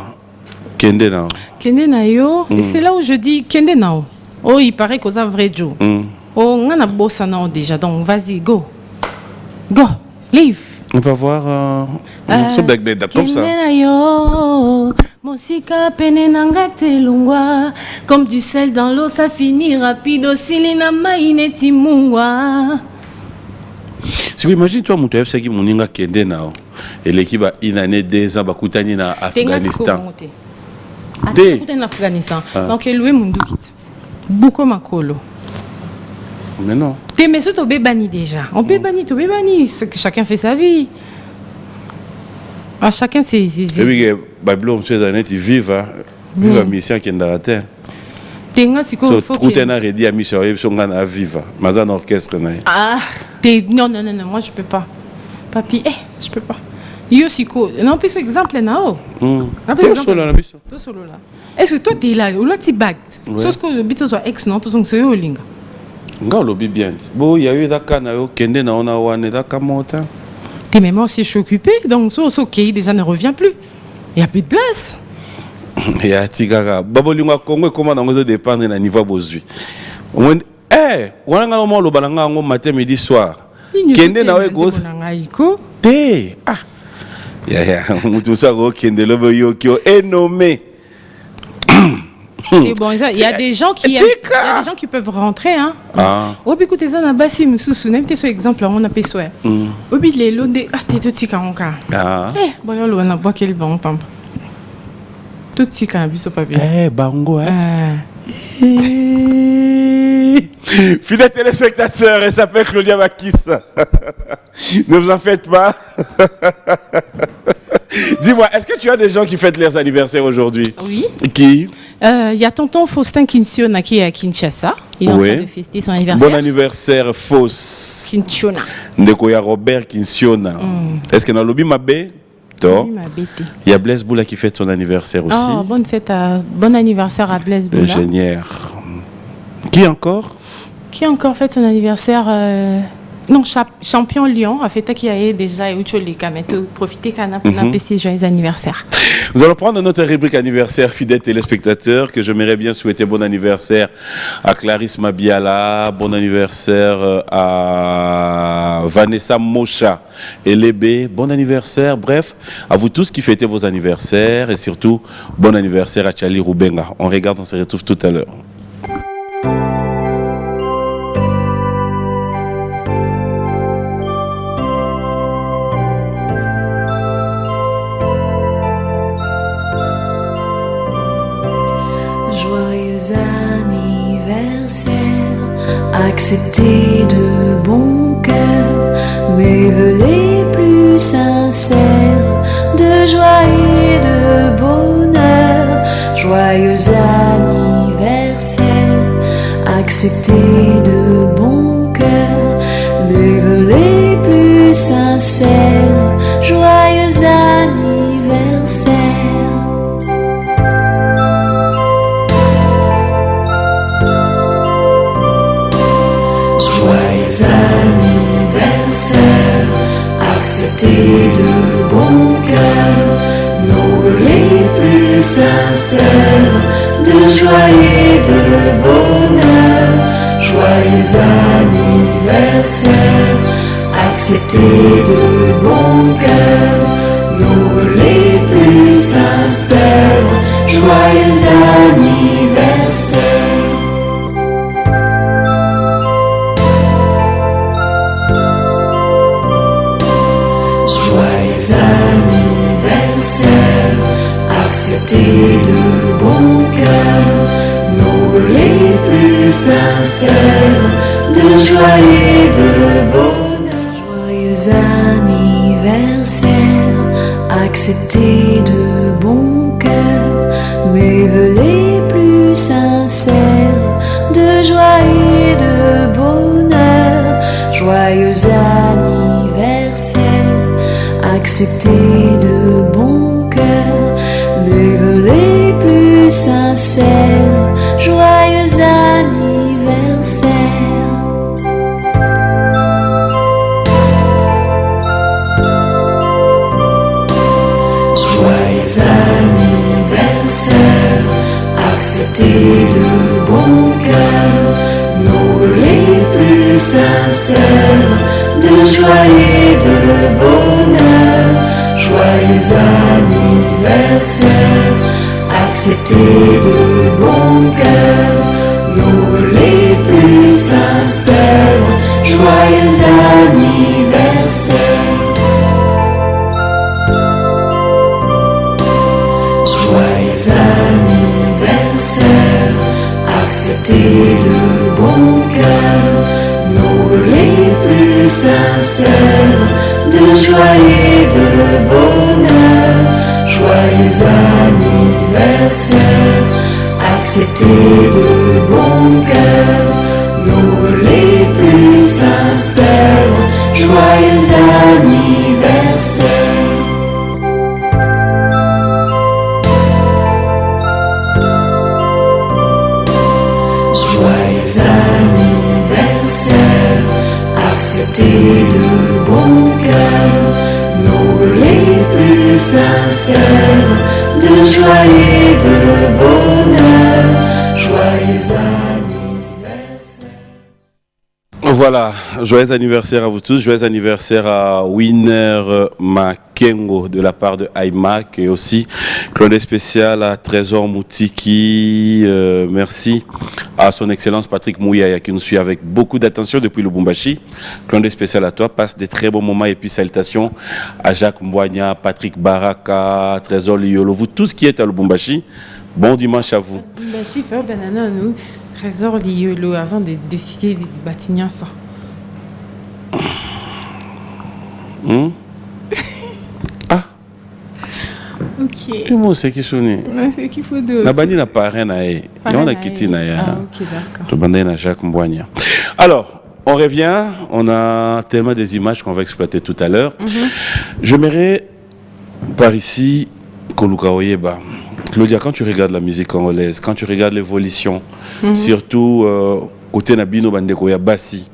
Kende Nao? Kende Nao, c'est là où je dis Kende Nao. Oh, il paraît qu'on a vrai Joe. Oh, on a bossé Nao déjà, donc vas-y, go. Go, leave. On peut voir un morceau d'Agbeda comme ça. Kende Nao, Mosika pene nanga telungwa. Comme du sel dans l'eau, ça finit rapide. Aussi, l'inama ineti mungwa. Si vous imaginez, toi, Moutou F, c'est qui moninga Kende Nao. Et l'équipe a une année, 2 ans, Bakoutani na Afghanistan. En Afghanistan. Donc, loué Mundukit. Beaucoup makolo. Mais non. Mais c'est au bébani déjà. On bébani, tout bébani. C'est que chacun fait sa vie. Ah, chacun c'est. Et oui, Babylon, monsieur Zanet, ils vivent à mission qui est dans la terre. Tenga si quoi faut que. Tout est arrêté à mission, ils sont à vivre. Mazan orchestre. Ah, non, moi je peux pas. Papi, je peux pas. Yo si quoi. Non, plus exemple là. Tout solo là. Tout solo là. Est-ce que toi t'es là ou là tu bagues? Sauf que le bito soit ex non, tout son c'est yo linga. Nga lobi bien. Bon, il y a eu da kana yo Kende na ona wane da kamota. T'es même aussi, je suis occupée, donc c'est ok, déjà ne revient plus. Il n'y a plus de place. Il y a Tigara. Babolinga Congo, comment on va dépendre d'un niveau bozui. Eh, on a un le balanga matin, midi, soir. Kende na we gos. Te. Ah. Ya, tout ça, kende le yo qui est nommé. Et bon, il y a des gens qui peuvent rentrer, hein. Ah. Obi écoutez ça na basi mususu, n'importe quel exemple on a pessoa. Obi les londe ah t'es tika onka. Ah. Eh, bon yo lo na bois quel bon pam. Tout tika biso papier. Eh, bango hein. Fidèles téléspectateurs, elle s'appelle Claudia Makis. Ne vous en faites pas. Dis-moi, est-ce que tu as des gens qui fêtent leurs anniversaires aujourd'hui? Oui. Qui? Il y a tonton Faustin Kinsiona qui est à Kinshasa. Il est en train de fêter son anniversaire. Bon anniversaire, Faust. Kinsiona. Ndeko Robert Kinsiona. Est-ce que dans le lobby Mabé? Il y a Blaise Boula qui fête son anniversaire aussi. Oh, bon anniversaire à Blaise Boula. Ingénieur. Qui encore? Qui encore fête son anniversaire non, champion Lyon a fait qui a déjà eu mais profiter qu'on a pour ses joyeux anniversaire. Nous allons prendre notre rubrique anniversaire, fidèles téléspectateurs, que j'aimerais bien souhaiter bon anniversaire à Clarisse Mabiala, bon anniversaire à Vanessa Mocha et Lébé, bon anniversaire, bref, à vous tous qui fêtez vos anniversaires et surtout bon anniversaire à Charlie Roubenga. On regarde, on se retrouve tout à l'heure. Accepter de bon cœur mes vœux les plus sincères de joie et de bonheur. Joyeux anniversaire, accepter de bon cœur mes vœux les plus sincères. Joyeux anniversaire. Anniversaire, acceptez de bon cœur nos vœux les plus sincères de joie et de bonheur. Joyeux anniversaire, acceptez de bon cœur nos vœux les plus sincères. Joyeux anniversaire. Anniversaire, acceptez de bon cœur nos vœux les plus sincères de joie et de bonheur. Joyeux anniversaire, acceptez de bon cœur mes vœux les plus sincères de joie et de bonheur. Joyeux anniversaire, acceptez de bon cœur mes vœux les plus sincères. Joyeux anniversaire. Joyeux anniversaire, acceptez de bon cœur nos vœux les plus sincères de joie et de bonheur. Joyeux anniversaire, acceptez de bon cœur nos vœux les plus sincères. Joyeux anniversaire. Joyeux anniversaire, acceptez de bon cœur nos vœux les plus sincères de joie et de bonheur. Joyeux anniversaire, acceptez de bon cœur nos vœux les plus sincères. Joyeux anniversaire. Joyeux anniversaire, acceptez de bon cœur sincère de joie et de bonheur. Joyeux anniversaire. Voilà, joyeux anniversaire à vous tous, joyeux anniversaire à Winner Makengo de la part de iMac et aussi clin spécial à Trésor Moutiki, merci à son excellence Patrick Mouyaya qui nous suit avec beaucoup d'attention depuis Lubumbashi. Clin spécial à toi, passe des très bons moments et puis salutations à Jacques Mbouania, Patrick Baraka, Trésor Liolo, vous tous qui êtes à Lubumbashi, bon dimanche à vous. Lubumbashi fait banana nous. Trésor Liolo avant de décider de bâtir ça. Ah. Ok. Comment c'est qui sonne? C'est qu'il faut de. La bandi n'a pas rien à y. On a quitté na ya. Ah ok d'accord. Le bandit n'a Jacques Mbouania. Alors, on revient. On a tellement des images qu'on va exploiter tout à l'heure. J'aimerais par ici Koluka Oyeba. Claudia, quand tu regardes la musique congolaise, quand tu regardes l'évolution, surtout côté Nabino Bandeko Bassi,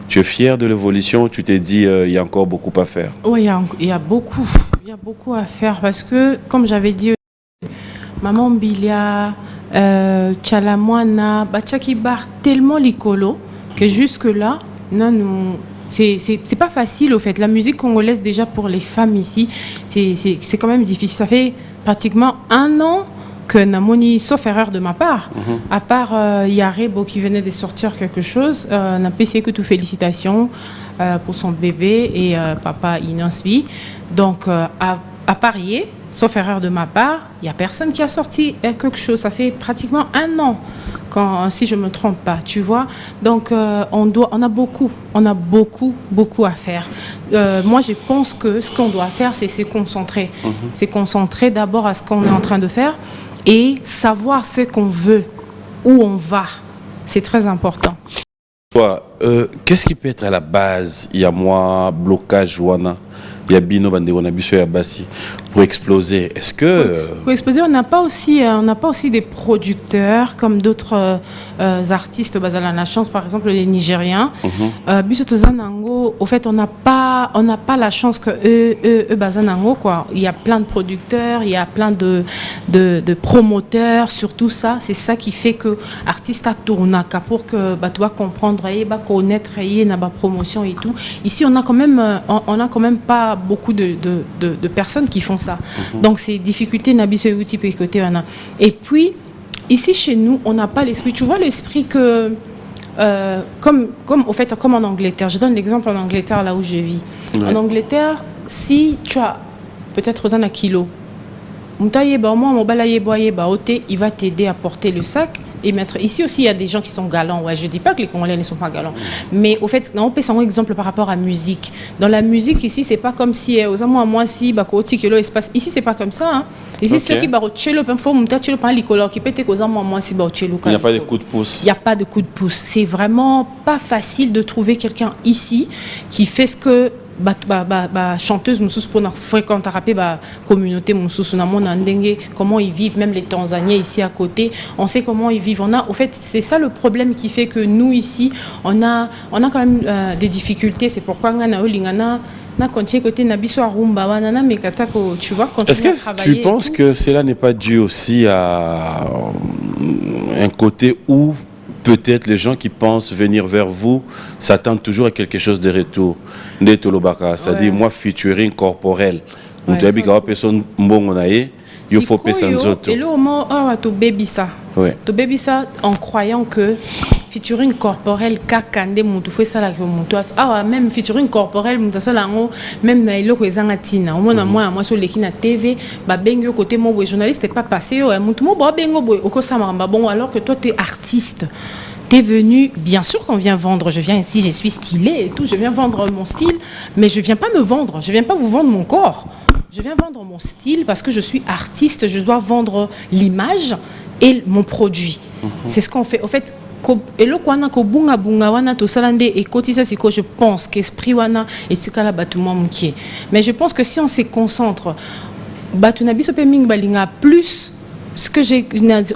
tu es fier de l'évolution, tu t'es dit il y a encore beaucoup à faire? Oui, il y a beaucoup à faire parce que, comme j'avais dit, Maman Bilia, Tchalamwana, Bachaki Bar, tellement l'icolo que jusque-là, c'est pas facile au fait. La musique congolaise, déjà pour les femmes ici, c'est quand même difficile. Ça fait pratiquement 1 an que Namoni, sauf erreur de ma part, à part Yarebo qui venait de sortir quelque chose, n'a pas essayé que tout félicitations pour son bébé et papa Inansvi. Donc, à parier, sauf erreur de ma part, il n'y a personne qui a sorti quelque chose. Ça fait pratiquement 1 an, si je ne me trompe pas, tu vois. Donc, on a beaucoup à faire. Moi, je pense que ce qu'on doit faire, c'est se concentrer. Se concentrer d'abord à ce qu'on est en train de faire et savoir ce qu'on veut, où on va. C'est très important. Qu'est-ce qui peut être à la base? Il y a moi, blocage, Wana. Il y a Bino Bandewona Biso et Abassi pour exploser. Est-ce que... Pour exploser, on n'a pas aussi des producteurs comme d'autres artistes basés à la chance, par exemple les Nigériens. Biso Tozanango, au fait, on n'a pas la chance que eux Bazanango, quoi. Il y a plein de producteurs, il y a plein de promoteurs, surtout ça. C'est ça qui fait que artiste a tourné pour que tu vas comprendre, connaître, na promotion et tout. Ici, on a quand même pas beaucoup de personnes qui font ça. Donc, c'est difficulté et puis, ici, chez nous, on n'a pas l'esprit. Tu vois l'esprit que... comme en Angleterre. Je donne l'exemple en Angleterre, là où je vis. Ouais. En Angleterre, si tu as peut-être un kilo, il va t'aider à porter le sac et mettre. Ici aussi, il y a des gens qui sont galants. Ouais, je ne dis pas que les Congolais ne sont pas galants. Mais au fait, on peut prendre un exemple par rapport à la musique. Dans la musique, ici, ce n'est pas comme si, aux amours à moi, si, espace. Ici, ce n'est pas comme ça. Hein. Ici, okay. Ceux qui barrent cello, qui peut être aux amours à moi, si, cello. Il n'y a pas de coup de pouce. Il n'y a pas de coup de pouce. C'est vraiment pas facile de trouver quelqu'un ici qui fait ce que. Chanteuse pour fréquenter la communauté comment ils vivent, même les Tanzaniens ici à côté, on sait comment ils vivent. Au fait, c'est ça le problème qui fait que nous ici, on a quand même des difficultés. C'est pourquoi est-ce que tu penses que cela n'est pas dû aussi à un côté où peut-être les gens qui pensent venir vers vous s'attendent toujours à quelque chose de retour? C'est-à-dire, moi, featuring corporel. Il faut passer en autres. Et là, au moment où tu baby ça en croyant que featuring corporel, kakande, même featuring corporel, même na iloko ezanga tina. Au moins, moi, sur l'équipe na TV, bengo côté moi, journaliste, n'est pas passé, alors que toi, tu es artiste. T'es venu, bien sûr qu'on vient vendre, je viens ici, je suis stylée et tout, je viens vendre mon style, mais je viens pas me vendre, je viens pas vous vendre mon corps. Je viens vendre mon style parce que je suis artiste, je dois vendre l'image et mon produit. C'est ce qu'on fait. Au fait, je pense qu'esprit wana et ce cas là mais je pense que si on se concentre, plus ce que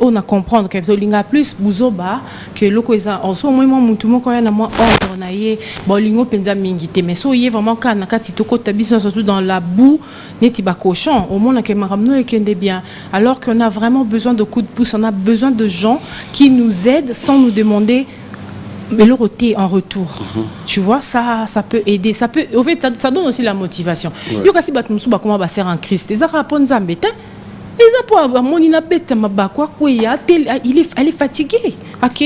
on a comprendre que linga plus buzoba que loko eza en ce moment mutumo ko yana moi ordre na naye bolingo penza mingite mais so yé vraiment kana kati to kota biso surtout dans la boue neti ba cochon au monde que maramno ekende bien alors qu'on a vraiment besoin de coups de pouce, on a besoin de gens qui nous aident sans nous demander mais le roté en retour. Tu vois, ça peut aider, ça peut, au fait, ça donne aussi la motivation. Yo kasi batumusu ba comment ba ser en Christ. Eza rapon zambeta. Eza po amoni na beta mabakwa kweya, elle est fatiguée. OK.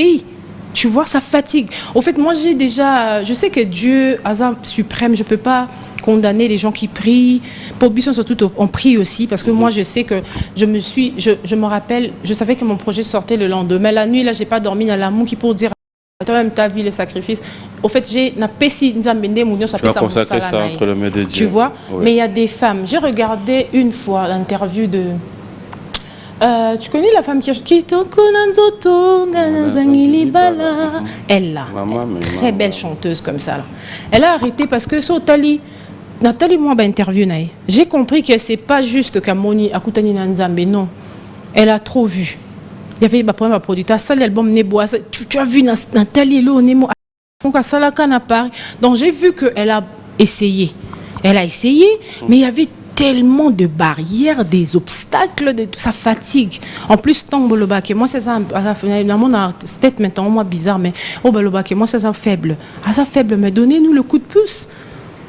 Tu vois, ça fatigue. Au fait, moi je sais que Dieu, Azam suprême, je peux pas condamner les gens qui prient. Pour Bisson surtout, on prie aussi parce que moi je sais que je me rappelle, je savais que mon projet sortait le lendemain. La nuit là, j'ai pas dormi dans l'amour qui pour dire toi-même ta vie, les sacrifices. Au fait, j'ai na pessi nzambende mounio ça peut ça entre le mains de Dieu. Tu vois, oui. Mais il y a des femmes. J'ai regardé une fois l'interview de tu connais la femme qui elle là, très belle chanteuse comme ça là. Elle a arrêté parce que Nathalie moi interview naï. J'ai compris que c'est pas juste qu'Amoni akutani nanzambe non. Elle a trop vu. Il y avait un problème à produire ça l'album Neboa. Tu as vu Nathalie Lo Nemo donc j'ai vu qu'elle a essayé. Elle a essayé, mais il y avait tellement de barrières, des obstacles, ça fatigue. En plus, tant que moi, c'est ça, mon tête maintenant, moi bizarre, mais moi, c'est ça faible. Ça faible, mais donnez-nous le coup de pouce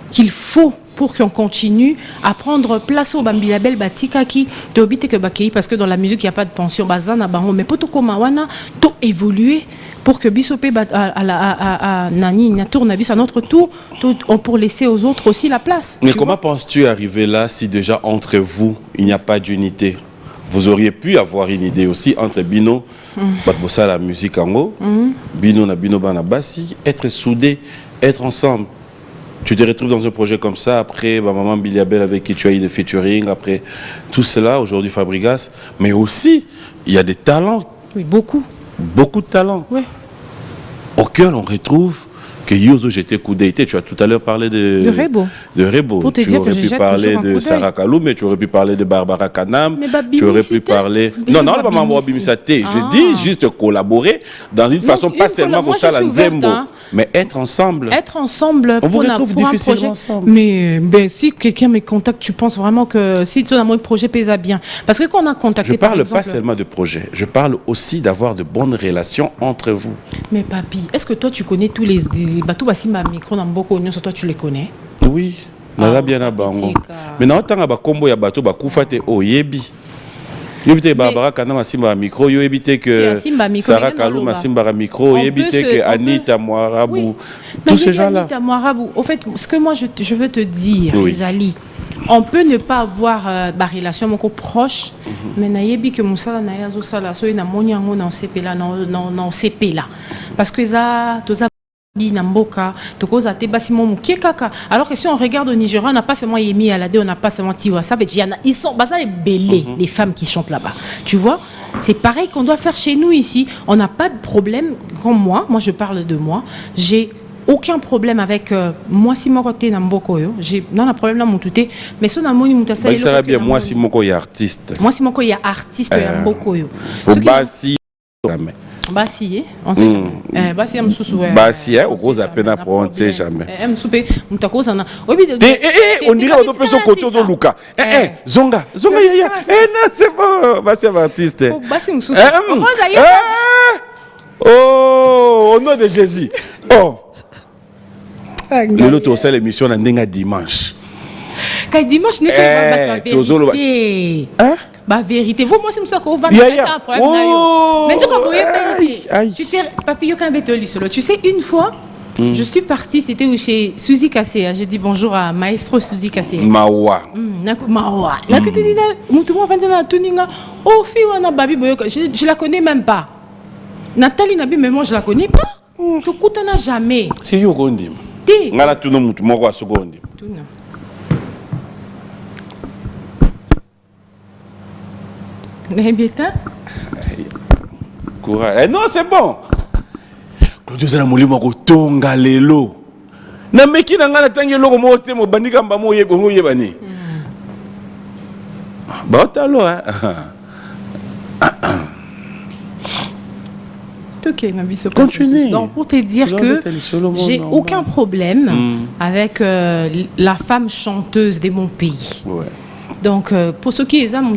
qu'il faut pour qu'on continue à prendre place au Bambilabel Batika qui te obite que Bakei parce que dans la musique il n'y a pas de pension bazana baron mais pour tout comme wana tout évoluer pour que Bissopé à Nani tourne à notre tour pour laisser aux autres aussi la place. Mais comment penses-tu arriver là si déjà entre vous il n'y a pas d'unité? Vous auriez pu avoir une idée aussi entre Bino, Batbossa la musique en haut, Bino na Bino Banabassi, être soudés, être ensemble. Tu te retrouves dans un projet comme ça, après maman Biliabel avec qui tu as eu des featuring, après tout cela, aujourd'hui Fabrigas, mais aussi, il y a des talents. Oui, beaucoup. Beaucoup de talents. Oui. Auquel on retrouve que Yozo, j'étais Koudeité. Tu as tout à l'heure parlé de Rebo. De Rebo. Pour te tu dire aurais que pu parler de Sarah Kalou, mais tu aurais pu parler de Barbara Kanam. Tu aurais pu parler... Non, pas maman Bimissate. Je dis juste collaborer dans une façon, pas seulement pour ça, la Nzembo, mais être ensemble. Être ensemble. On vous retrouve difficilement ensemble. Mais si quelqu'un me contacte, tu penses vraiment que si tu as un projet pèse bien. Parce que quand on a contacté. Je parle pas seulement de projet, je parle aussi d'avoir de bonnes relations entre vous. Mais papi, est-ce que toi tu connais tous les bateaux Bassimba micro dans beaucoup sur toi tu les connais? Oui, naza bien na bango. Mais na otanga ba kombo ya bateau ba kufate o yebi. Yebite Barbara Kanam Simba micro, yo yebite que Sarah Kalou Simba micro, yebite que Anita Moarabou, tous ces gens-là. Anita Moarabou. Au fait, ce que moi je veux te dire, Isali, on peut ne pas avoir la relation mon proche, mais nayebi que Moussala na yazo sala so na moniango na CP là non CP là parce que ça tous Namboka, alors que si on regarde au Nigeria, on n'a pas seulement Yemi Alade, on n'a pas seulement Tiwa Savage, ils sont belés, les femmes qui chantent là-bas. Tu vois, c'est pareil qu'on doit faire chez nous ici. On n'a pas de problème, comme moi je parle de moi, j'ai aucun problème avec moi si mon côté Namboko yo, j'ai non un problème là mon touté, mais son amoni mutasa ça va bien moi si mon côté artiste. Moi si mon côté artiste Namboko yo. Basi Basi, on sait jamais. Basi am susu. Basi, au gros appel après on sait jamais. Am soupe, mutakoza na. On dirait on peut son côté de Luka. Zonga ya. Non, c'est bon, Basi est artiste. Basi am susu. Oh, au nom de Jésus. Oh. Le lot aussi l'émission na ndenga dimanche. Kay dimanche n'est pas vérité. Bah vérité, vous moi c'est ça qu'on va mettre un problème d'ailleurs. Mais tu comprends tu t'es papillon quand même solo. Tu sais une fois je suis partie, c'était chez Suzy Kassé. J'ai dit bonjour à maestro Suzy Kassé. Mawa. Mawa. La que tu dis là, mutumo vanzana tuninga. Oh fille wana babi boyoka, je la connais même pas. Nathalie Nabi mais moi je la connais pas. Tu kutana jamais. C'est yo gondi. Ngala tuno mutumo kwa seconde. Tuna. Courage. Non, c'est bon. Claudio Zana Molimo ko tonga lelo. Na meki na ngana tangi loko mo te mo bandika mba mo yebani. Ba otalo Continue. Donc, pour te dire que j'ai aucun problème avec la femme chanteuse de mon pays. Ouais. Donc, pour ceux qui aiment,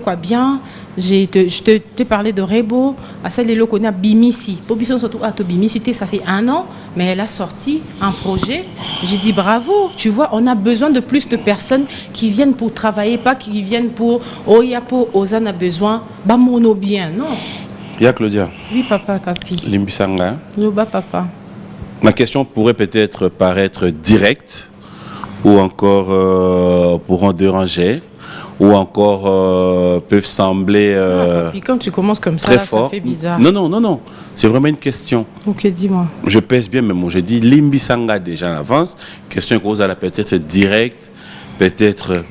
quoi bien, je t'ai parlé de Rebo, à celle de qu'on a Bimisi. Pour Bisson, surtout à Bimisi, ça fait 1 an, mais elle a sorti un projet. J'ai dit bravo, tu vois, on a besoin de plus de personnes qui viennent pour travailler, pas qui viennent pour Oyapo, Ozan a besoin, bah mono bien, non. Ya Claudia. Oui, papa, papi. Limbisanga. Yoba, papa. Ma question pourrait peut-être paraître directe, ou encore pourront déranger, ou encore peuvent sembler Puis quand tu commences comme ça, là, ça fait bizarre. Non. C'est vraiment une question. Ok, dis-moi. Je pèse bien mes mots. J'ai dit Limbisanga déjà en avance. Question que vous allez peut-être directe, peut-être.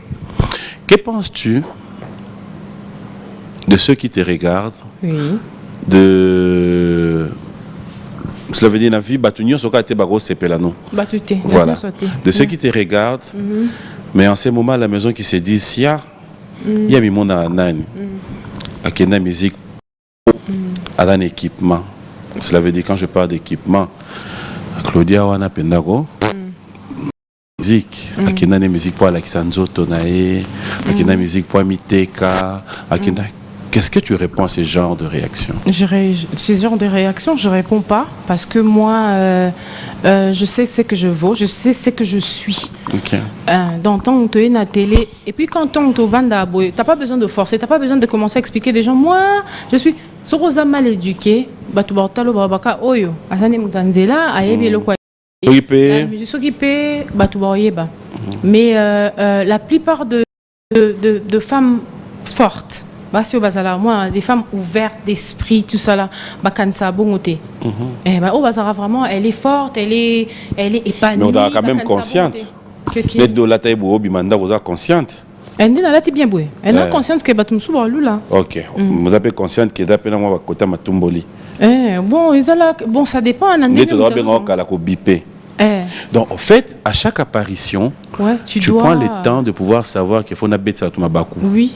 Que penses-tu de ceux qui te regardent? Oui. Cela veut dire la vie, Batunio Soka te bago sepelano. Batute. Voilà. De ceux qui te regardent, mais en ce moment, à la maison qui se disent, il y a mi mona nani, à la musique, à un équipement. Cela veut dire quand je parle d'équipement, Claudia wana pendago, musique, à la musique pour Alexandro Tonae, à la musique pour Miteka, à Qu'est-ce que tu réponds à ce genre de réaction? Ce genre de réaction, je ne réponds pas parce que moi, je sais ce que je vaux, je sais ce que je suis. Okay. Dans le temps où tu es à la télé, et puis quand on te vend à boy, tu n'as pas besoin de forcer, tu n'as pas besoin de commencer à expliquer des gens. Moi, je suis Sorosa mal éduqué, Batubartalo Babaka Oyo, Asane Mutanzela, Ayebi Lokwa. La musique s'occupée, Batubaroyeba. Mais la plupart de femmes fortes, moi, des femmes ouvertes d'esprit, tout ça là, vraiment, elle est forte, elle est épanouie. Mais on est quand même consciente. L'aide de la taille bimanda, vous êtes consciente. Elle est bien bouée. Elle est consciente que Batum Souba là. Ok. Vous êtes consciente que d'après moi, côté Matumboli. Bon, ça dépend. Donc, en fait, à chaque apparition, tu prends le temps de pouvoir savoir qu'il faut une bête à Tumabaku. Oui.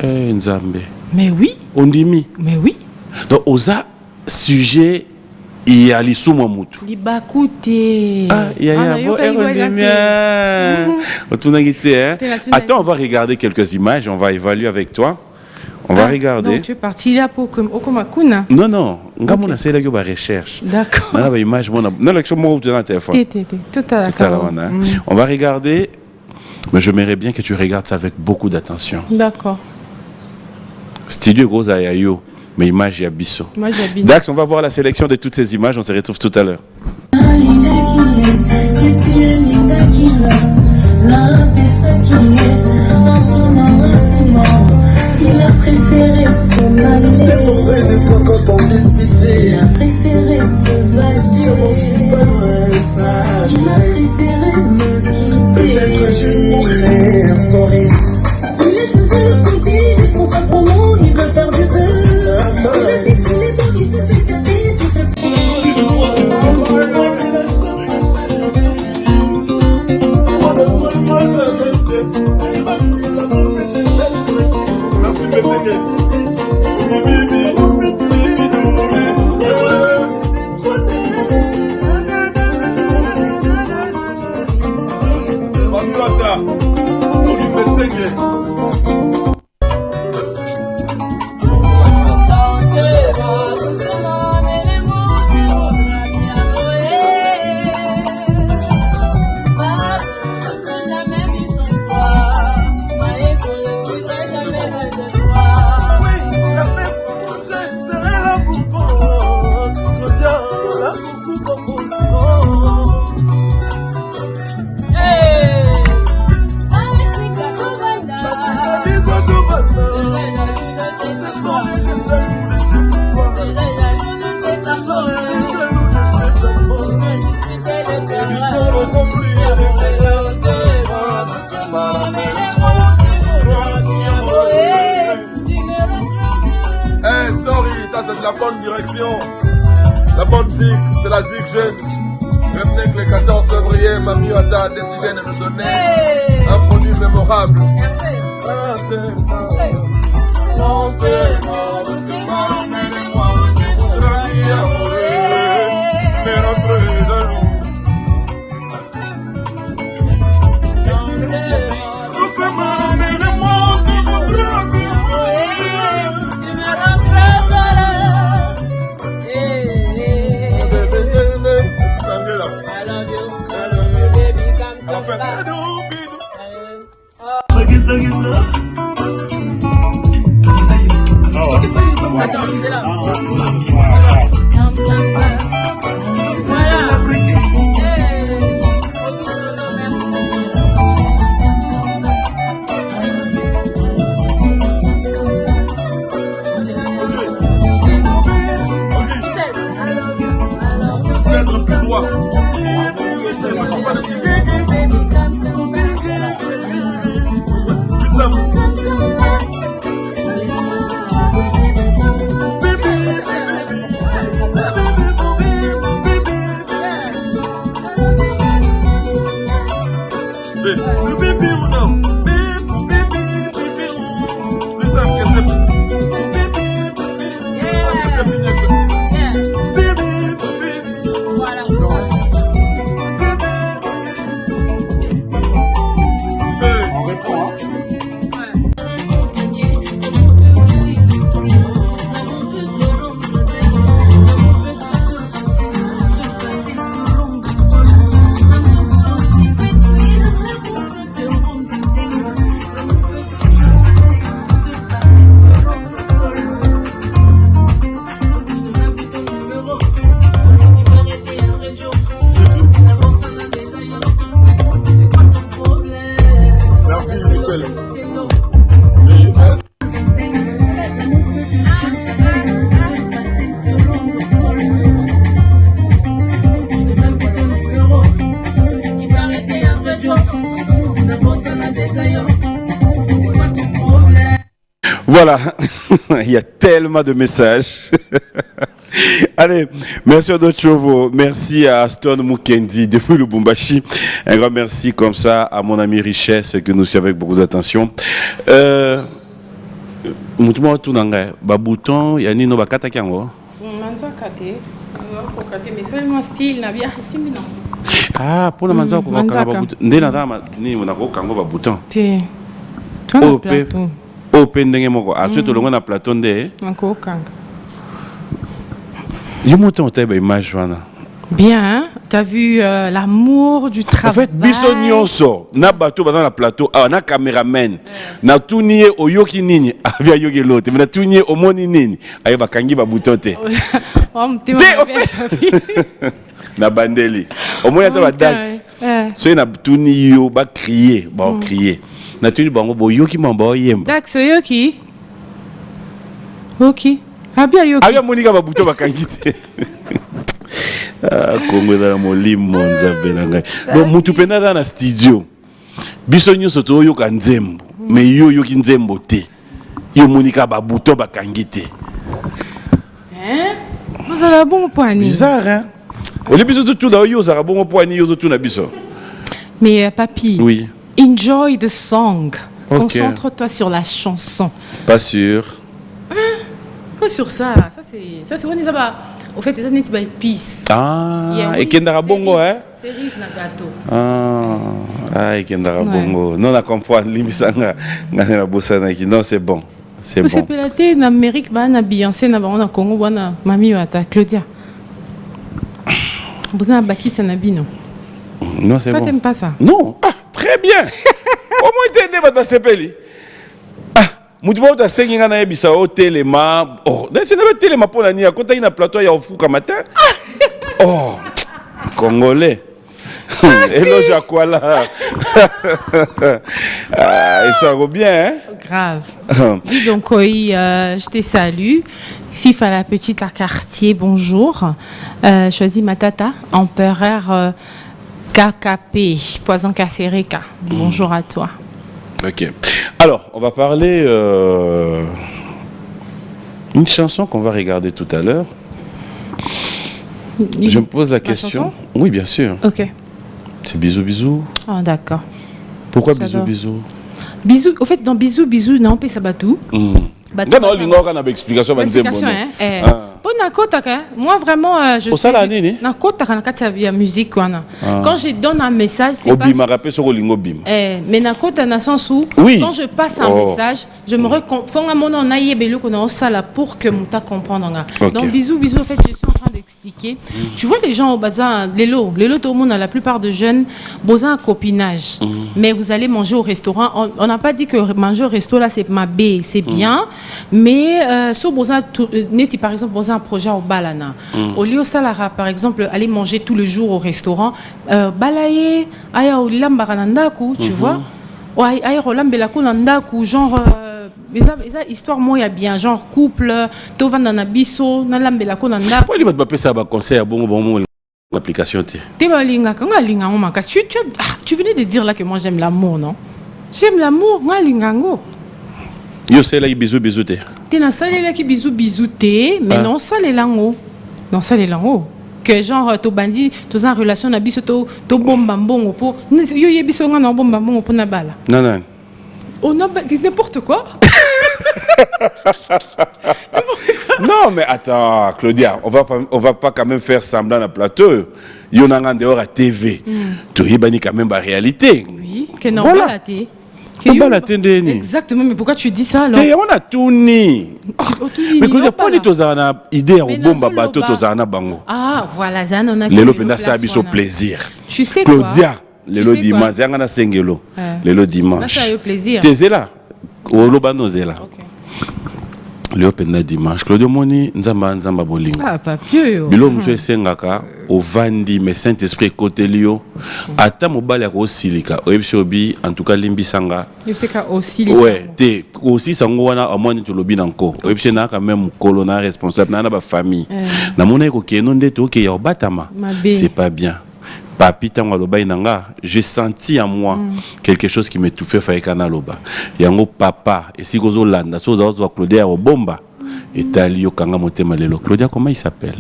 Nzambe. Mais oui. Ondimi. Mais oui. Donc, osa sujet il y a l'issoumo mutu. Libakute. Attends, on va regarder quelques images, on va évaluer avec toi. On va regarder. Donc tu es parti là pour comme Okumakuna. Non. Ngamona c'est là que ba recherche. D'accord. On a image non l'action moi dans le téléphone. Tout à l'heure. On va regarder. Mais j'aimerais bien que tu regardes ça avec beaucoup d'attention. D'accord. Studio Rosa Yayo, mais image Yabiso. Dax, on va voir la sélection de toutes ces images, on se retrouve tout à l'heure. Il a préféré se mater. Des fois quand on disputait, il a préféré se vader. Je suis pas loin, ça. Il a préféré me quitter. Peut-être juste pour créer un story. Il a choisi l'autre côté, juste pour sa promo. Il veut faire du beurre. Il a dit qu'il est bon, il se fait taper tout à la bonne direction, la bonne zig, c'est la zig jeune. Revenez que le 14 février, Mamie Ada a décidé de nous donner un produit mémorable. Non, c'est mort, doucement, mais moi mais notre jaloux. Doucement, mène-moi, tu voudras que tu me Voilà, il y a tellement de messages. Allez, merci à d'autres chevaux. Merci à Stone Mukendi depuis Lubumbashi. Un grand merci comme ça à mon ami Richesse que nous suivons avec beaucoup d'attention. Moutouma Tunanga, Babouton, Yanino Bakata Kiango. Ah, pour le manza, on va Babouton. Ndena ni monako Kango Babouton. Open moko ensuite le na plateau de je monte en tête image wana bien, t'as vu l'amour du travail. En fait biso nyonso na bateau dans la plateau na caméraman na tunier oyoki nini avia yoki l'autre mais na tunier omoni nini ayo bakangi ba bouton te na bandeli omoni ata ba dax so na tuni yo ba crier na tuni bango boyoki mamba yemba dax yoki ok abia yoki abia monika ba bouton bakangi te Congo dans molimo nzabela ngai donc mutu pena dans la studio biso nyonso to yoka nzembo mais yo yoki nzembo te yo monika ba bouton bakangi te ça va bon poani bizarre hein au lieu de tout là yo ça va bon poani yo tout na biso mais papi oui enjoy the song okay. Concentre-toi sur la chanson pas sûr pas sur ça c'est on est au fait ça n'est pas épice et kendara bongo hein cerise na gâteau et kendara bongo non la comprendre limisanga ngana bosana ki non c'est bon c'est bon c'est pelaté en Amérique ba na Beyoncé na ba na Congo bana mami ata Claudia vous avez bâti ça na bino non c'est bon toi t'aimes pas ça non très bien comment entendre ba sepeli Moutouba ta senginga na yebisa o telema c'est na telema pour la nia kota ina plateau ya ofuka matin congolais hello Jakwala et ça va bien hein grave dis donc je te salue Sifa la petite à quartier bonjour choisis ma tata empereur KKP poison Kasereka bonjour à toi. Ok. Alors, on va parler une chanson qu'on va regarder tout à l'heure. Je me pose la question. Oui, bien sûr. Ok. C'est Bisous Bisous. Ah, d'accord. Pourquoi Bisous Bisous? Bisous. Au fait, dans Bisous Bisous, non, on peut s'abattre. Non, non, il y a une explication. Pour nakotaka, moi vraiment, je suis. Nakotaka nakati ya musique wana. Quand je donne un message, c'est pas. Obima rappelle sur Olingo Bim. Mais nakota na sens où quand je passe un message, je me fonga mono na yebelu ko na sala pour que muta comprendre nga. Donc bisous en fait, je suis en train d'expliquer. Tu vois les gens au bazar, lelo tout le monde, la plupart de jeunes, besoin un copinage. Mais vous allez manger au restaurant, on n'a pas dit que manger au resto là c'est ma B, c'est bien, mais sur besoin neti par exemple besoin un projet au balana. Au lieu salara par exemple aller manger tous les jours au restaurant, balayer aya au lambaranandaku, tu vois. Ouais, aya au lambelako nandaku genre eza histoire moya bien genre couple to vanda na biso na lambelako nandaku. Pourquoi il va pas ça ba conseil à bon l'application té. Tu venais de dire là que moi j'aime l'amour, non? J'aime l'amour, moi lingango. Yo c'est là bisou té. Tu na salé là qui bisou té, mais non ça les lango. Non ça les lango. Que genre to bandi, to en relation na biso to bomba mbongo po. Yo yebiso nga na bomba mbongo po na bala. Non. On a n'importe quoi. Non mais attends Claudia, on va pas quand même faire semblant à plateau. Yo na ngande dehors à TV. Tu yebani quand même la réalité. Oui, que non pas la té. Exactement, mais pourquoi tu dis ça alors? On a tout ni. Mais Claudia, pas du tout une idée au bomba bateau tozana bango. Ah voilà, ça on a. Lelo penda ça biso plaisir. Tu sais quoi? Claudia, lelo dimanche, yanga sengelo. Lelo dimanche. Ça a eu plaisir. T'es là. Au lobano zela. OK. Le penda dimanche. Claudia moni nzamba bolingo. Ah papier yo. Bilo mso sengaka au vandi mais Saint-Esprit côté lio. Ata mobali ko silika. Obi en tout cas limbisanga. C'est ka aussi les. Ouais, t'es aussi sango wana au moins tu lobi nanko. Obi na quand même colonna responsable na ba famille. Na mona ko keno ndete OK ya batama. C'est pas bien. Papi tango loba inanga, j'ai senti en moi quelque chose qui m'étouffait faikana loba. Yango papa et si gozo landa so za Claudia au bomba et talio kanga motema lelo. Claudia comment il s'appelle?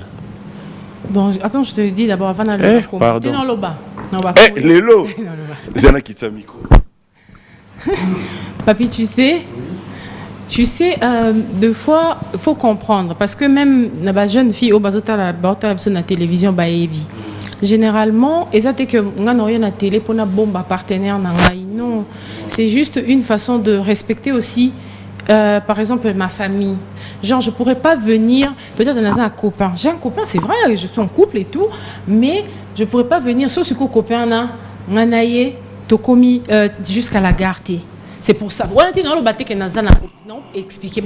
Bon, attends, je te dis d'abord avant d'aller pardon. Dans loba. Lelo. Zana kitamiko. Papi, tu sais, deux fois, il faut comprendre parce que même la jeune fille au bazota la télévision baebi. Généralement, exactement que on a rien à télé pour na bombe partenaire non, c'est juste une façon de respecter aussi par exemple ma famille. Genre je pourrais pas venir peut-être dans un copain. J'ai un copain, c'est vrai, je suis en couple et tout, mais je pourrais pas venir sauf ce copain là, nganaye tokomi jusqu'à la gare. C'est pour ça. Voilà, non, expliquer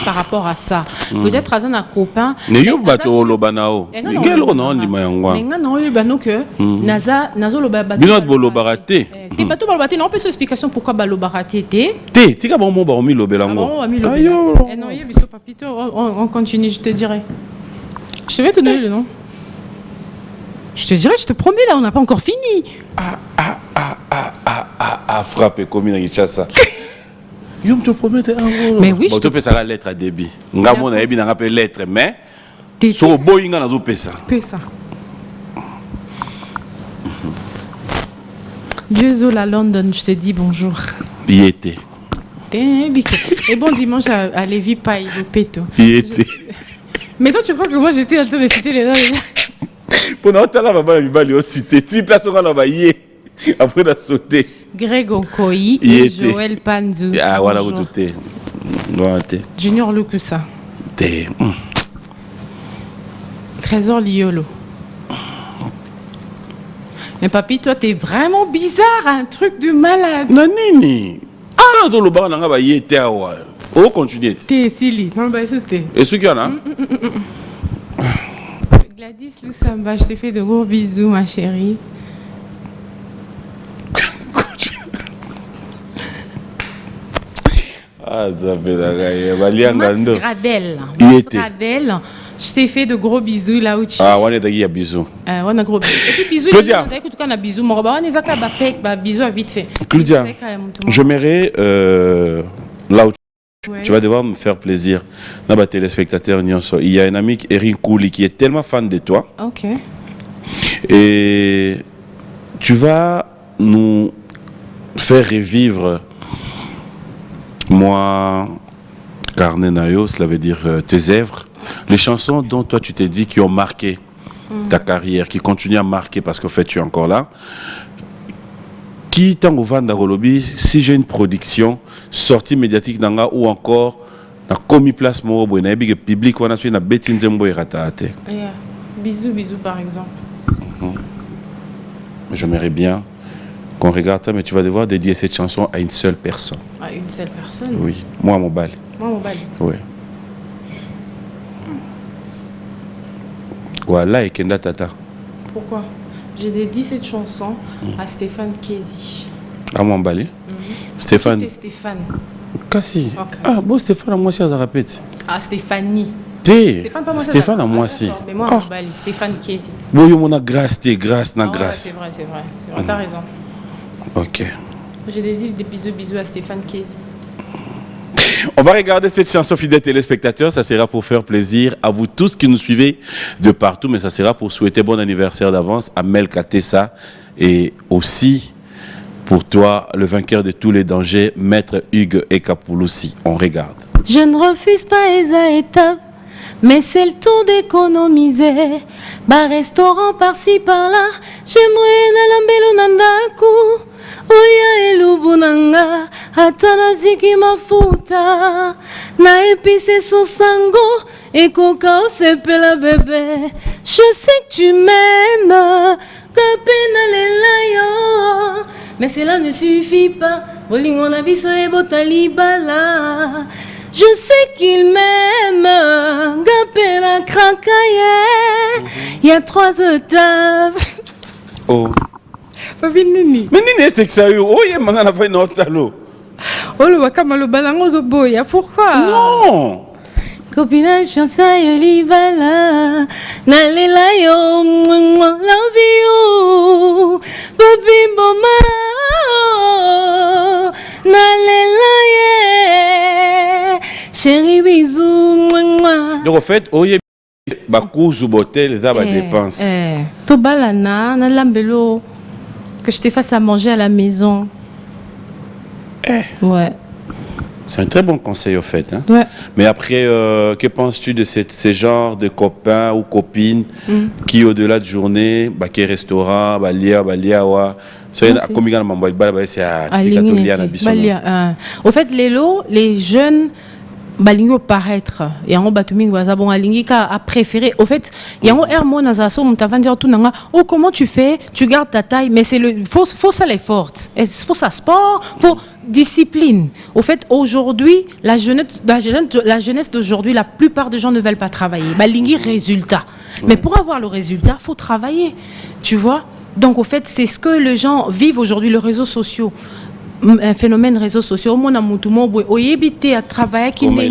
par rapport à ça. Peut-être à un copain. Mais yo bato lobanao. Quel non di mayangwa. Mais non yo bano que nazo lobaté. Bino bolobarate. Ti bato bolobarate non peut explication pourquoi balobarate té. Té, tika bon mo ba omi lobelango. Ayo. Non, yo biso papito, on continue, je te dirai. Je vais te donner le nom. Je te dirai, je te promets là, on n'a pas encore fini. Frappe comme une Kinshasa. Yo me te promets. Mais oui. Bon, tu peux ça la lettre à débit. Ngamo na yebi na rappel lettre mais so boyinga na zo pesa. Pesa. Dieu la London, je te dis bonjour. Y était. Et bon dimanche à Lévi Paille le Péto. Y était. Mais toi tu crois que moi j'étais en train de citer les noms Pendant que la maman lui a cité, tu places on va y après la sauter. Greg Okoyi et Joël Panzou. Ah voilà où tu es. Junior Lukusa. T'es. Trésor Liolo. Mais papy, toi t'es vraiment bizarre, un truc de malade. Nanini. Ah dans le bar on va y être à ouais. On continue. T'es silly. Non bah c'était. Et ce qu'il y en a. Gladys Lusamba, je te fais de gros bisous ma chérie. Ah, ça fait la Max Gradel. Je t'ai fait de gros bisous là où tu es. Ah, on est d'accord, bisous. On a gros bisous. Et puis bisous, Claudia. On a bisous. On a bisous à vite fait. Claudia, j'aimerais là où tu vas devoir me faire plaisir. Dans téléspectateurs, il y a un ami, Erin Kouli, qui est tellement fan de toi. Ok. Et tu vas nous faire revivre moi, carnet nayo, cela veut dire tes œuvres. Les chansons dont toi tu t'es dit qui ont marqué ta carrière, qui continuent à marquer parce qu'en fait tu es encore là. Qui t'en vend Rolobi, si j'ai une production sortie médiatique d'anga ou encore na commis place mo bo na big public wana sur na betin zembo iratate. Bisous bisous par exemple. J'aimerais bien qu'on regarde ça, mais tu vas devoir dédier cette chanson à une seule personne. À une seule personne? Oui, moi mon bal. Moi mon bal. Oui. Voilà, et Kenda Tata. Pourquoi? J'ai dédié cette chanson à Stéphane Kézi. À mon balai. Stéphane. Stéphane. Kassi. Ah bon, Stéphane, à moi aussi, ça répète. Ah, Stéphanie. Stéphane à moi aussi. Mais moi, mon balai, Stéphane Kézi. Bon, il y a grâce, t'es grâce, na grâce. C'est vrai, c'est vrai. C'est vrai, t'as raison. Ok. J'ai dédié des bisous à Stéphane Kézi. On va regarder cette chanson, fidèles téléspectateurs. Ça sera pour faire plaisir à vous tous qui nous suivez de partout, mais ça sera pour souhaiter bon anniversaire d'avance à Mel Katessa et aussi pour toi, le vainqueur de tous les dangers, Maître Hugues Ekapouloussi. On regarde. Je ne refuse pas les étapes, mais c'est le temps d'économiser. Bas restaurant par-ci par-là, j'aimerais na lambelo nandaku. Oya elubu nanga, atana ziki mafuta. Na épicé son sango, et coca au sepela bébé. Je sais que tu m'aimes, kapena lelayo. Mais cela ne suffit pas, bolingo na biso e botalibala. Je sais qu'il m'aime, kapena krakaye. Il y a 3 étapes. Oh. Papi Nini. Mais Nini, c'est que ça y est. Oh, il y a un peu de talo. Oh, le wakama le balango zo boya. Pourquoi? Non. Copinage, chansa yo libala. Nalela yo, love you. Papi boma. Nalela ye. Chérie bisous. Donc, en fait, oh, il y a Bakou, Zoubotel, ça va dépense. To balana, na lambelo. Que je te fasse à manger à la maison. Ouais. C'est un très bon conseil, au fait. Hein? Ouais. Mais après, que penses-tu de ces genres de copains ou copines qui, au-delà de journée, qui restaurant, au fait, les jeunes, balingo paraître et en batuming bon alingi a préféré au fait il y a un hermon nazaso mutavandia tout nanga oh comment tu fais, tu gardes ta taille, mais c'est le faut ça l'effort, faut ça sport, faut discipline. Au fait aujourd'hui la jeunesse d'aujourd'hui, la plupart des gens ne veulent pas travailler, balingi résultat, mais pour avoir le résultat faut travailler, tu vois. Donc au fait c'est ce que les gens vivent aujourd'hui, les réseaux sociaux. Un phénomène réseaux sociaux, à travailler, comment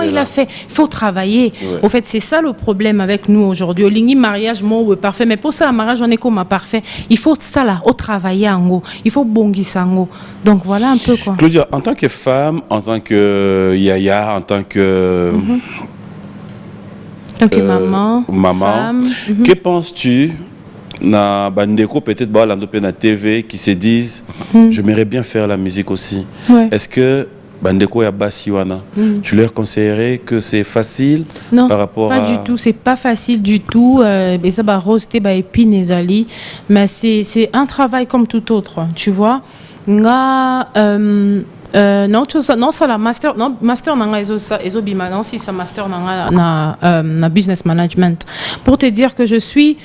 il a fait, il faut travailler. Au fait, c'est ça le problème avec nous aujourd'hui. Au lingi mariage, moi, parfait, mais pour ça, un mariage, on est comme parfait. Il faut ça là, au travailler en haut, il faut bongi sango. Donc voilà un peu quoi. Claudia, en tant que femme, en tant que yaya, en tant que maman, femme, que penses-tu? Na bandeko peut-être na TV qui se disent j'aimerais bien faire la musique aussi. Est-ce que bandeko ya basiwana tu leur conseillerais que c'est facile? Non, par rapport pas du tout, c'est pas facile du tout. Ça va roster épine les ali, mais c'est un travail comme tout autre, tu vois. Nga non ça la master nanga ezo bima non si ça master nanga na business management pour te dire que je suis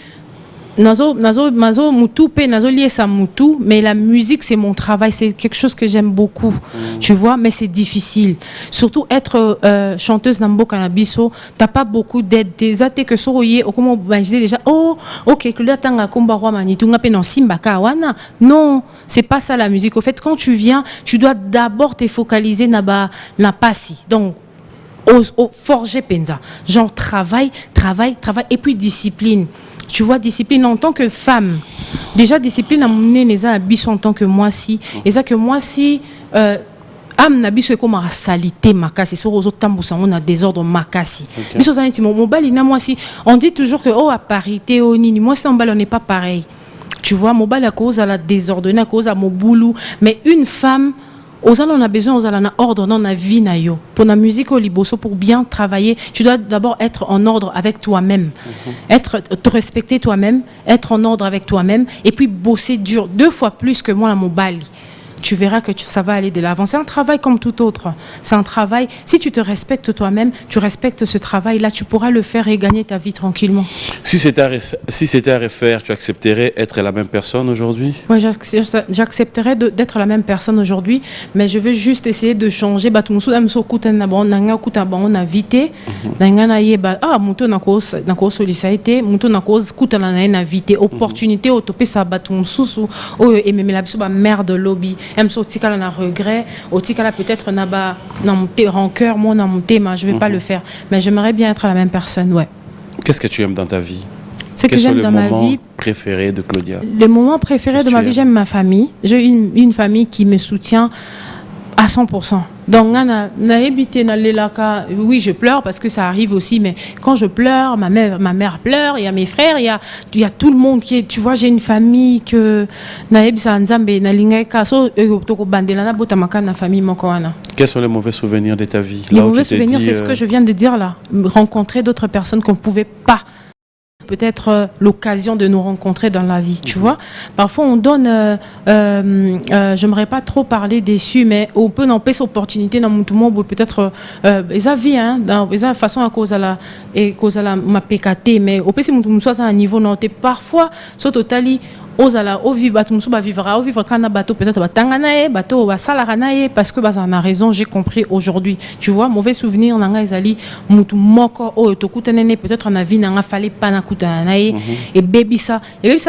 nazo mutu pe nazo lié sa mutu, mais la musique c'est mon travail, c'est quelque chose que j'aime beaucoup, tu vois, mais c'est difficile, surtout être chanteuse nambo canabiso, t'as pas beaucoup d'aide, des athées que soroyer au comment j'ai déjà oh ok que là tanga komba roi manitunga pe non simba kawana, non c'est pas ça la musique. Au fait quand tu viens tu dois d'abord te focaliser na passi, donc au forger penza, genre travail et puis discipline. Tu vois, discipline en tant que femme. Déjà, discipline à mon nez, en tant que moi si. Et ça que moi si, am nabiso e comme à salité makasi. Sur aux autres tambous, on a désordre makasi. Biso zaneti mon bal ina moi si. On dit toujours que oh à parité oh nini. Moi c'est un bal on n'est pas pareil. Tu vois, mon bal à cause à la désordonnée, à cause à mon boulot. Mais une femme on a besoin aux alana ordre dans la vie na yo. Pour la musique au liboso, pour bien travailler, tu dois d'abord être en ordre avec toi-même, te respecter toi-même, être en ordre avec toi-même, et puis bosser dur 2 fois plus que moi à mon bali. Tu verras que ça va aller de l'avant. C'est un travail comme tout autre. C'est un travail. Si tu te respectes toi-même, tu respectes ce travail-là, tu pourras le faire et gagner ta vie tranquillement. Si c'était à refaire, tu accepterais être la même personne aujourd'hui? Oui, j'accepterais d'être la même personne aujourd'hui, mais je veux juste essayer de changer. Opportunité merde lobby. Tikala na regret, Tikala peut-être na ba rancœur, moi na monté, mais je vais pas le faire. Mais j'aimerais bien être la même personne, ouais. Qu'est-ce que tu aimes dans ta vie? Ce que j'aime dans ma vie. Quel est le moment préféré de Claudia? Le moment préféré de ma vie, j'aime ma famille. J'ai une famille qui me soutient à 100%. Donc, oui, je pleure parce que ça arrive aussi, mais quand je pleure, ma mère pleure, il y a mes frères, il y a tout le monde qui est, tu vois, j'ai une famille que quels sont les mauvais souvenirs de ta vie? Les mauvais souvenirs, c'est ce que je viens de dire là. Rencontrer d'autres personnes qu'on ne pouvait pas. Peut-être l'occasion de nous rencontrer dans la vie, tu vois. Parfois, on donne, j'aimerais pas trop parler déçu, mais on peut n'empêcher cette opportunité dans tout le monde, peut-être, ils vie, hein, dans la façon à cause de la ma PKT, mais au PC, on soit à un niveau noté. Parfois, soit totali, ozala au vivre vivra au vivre quand bateau peut-être batanganae bateau va salaranae parce que on a raison, j'ai compris aujourd'hui, tu vois. Mauvais souvenir nanga ezali mutu moko o tokutanene peut-être na vie nanga fallait pas na kutanae et baby ça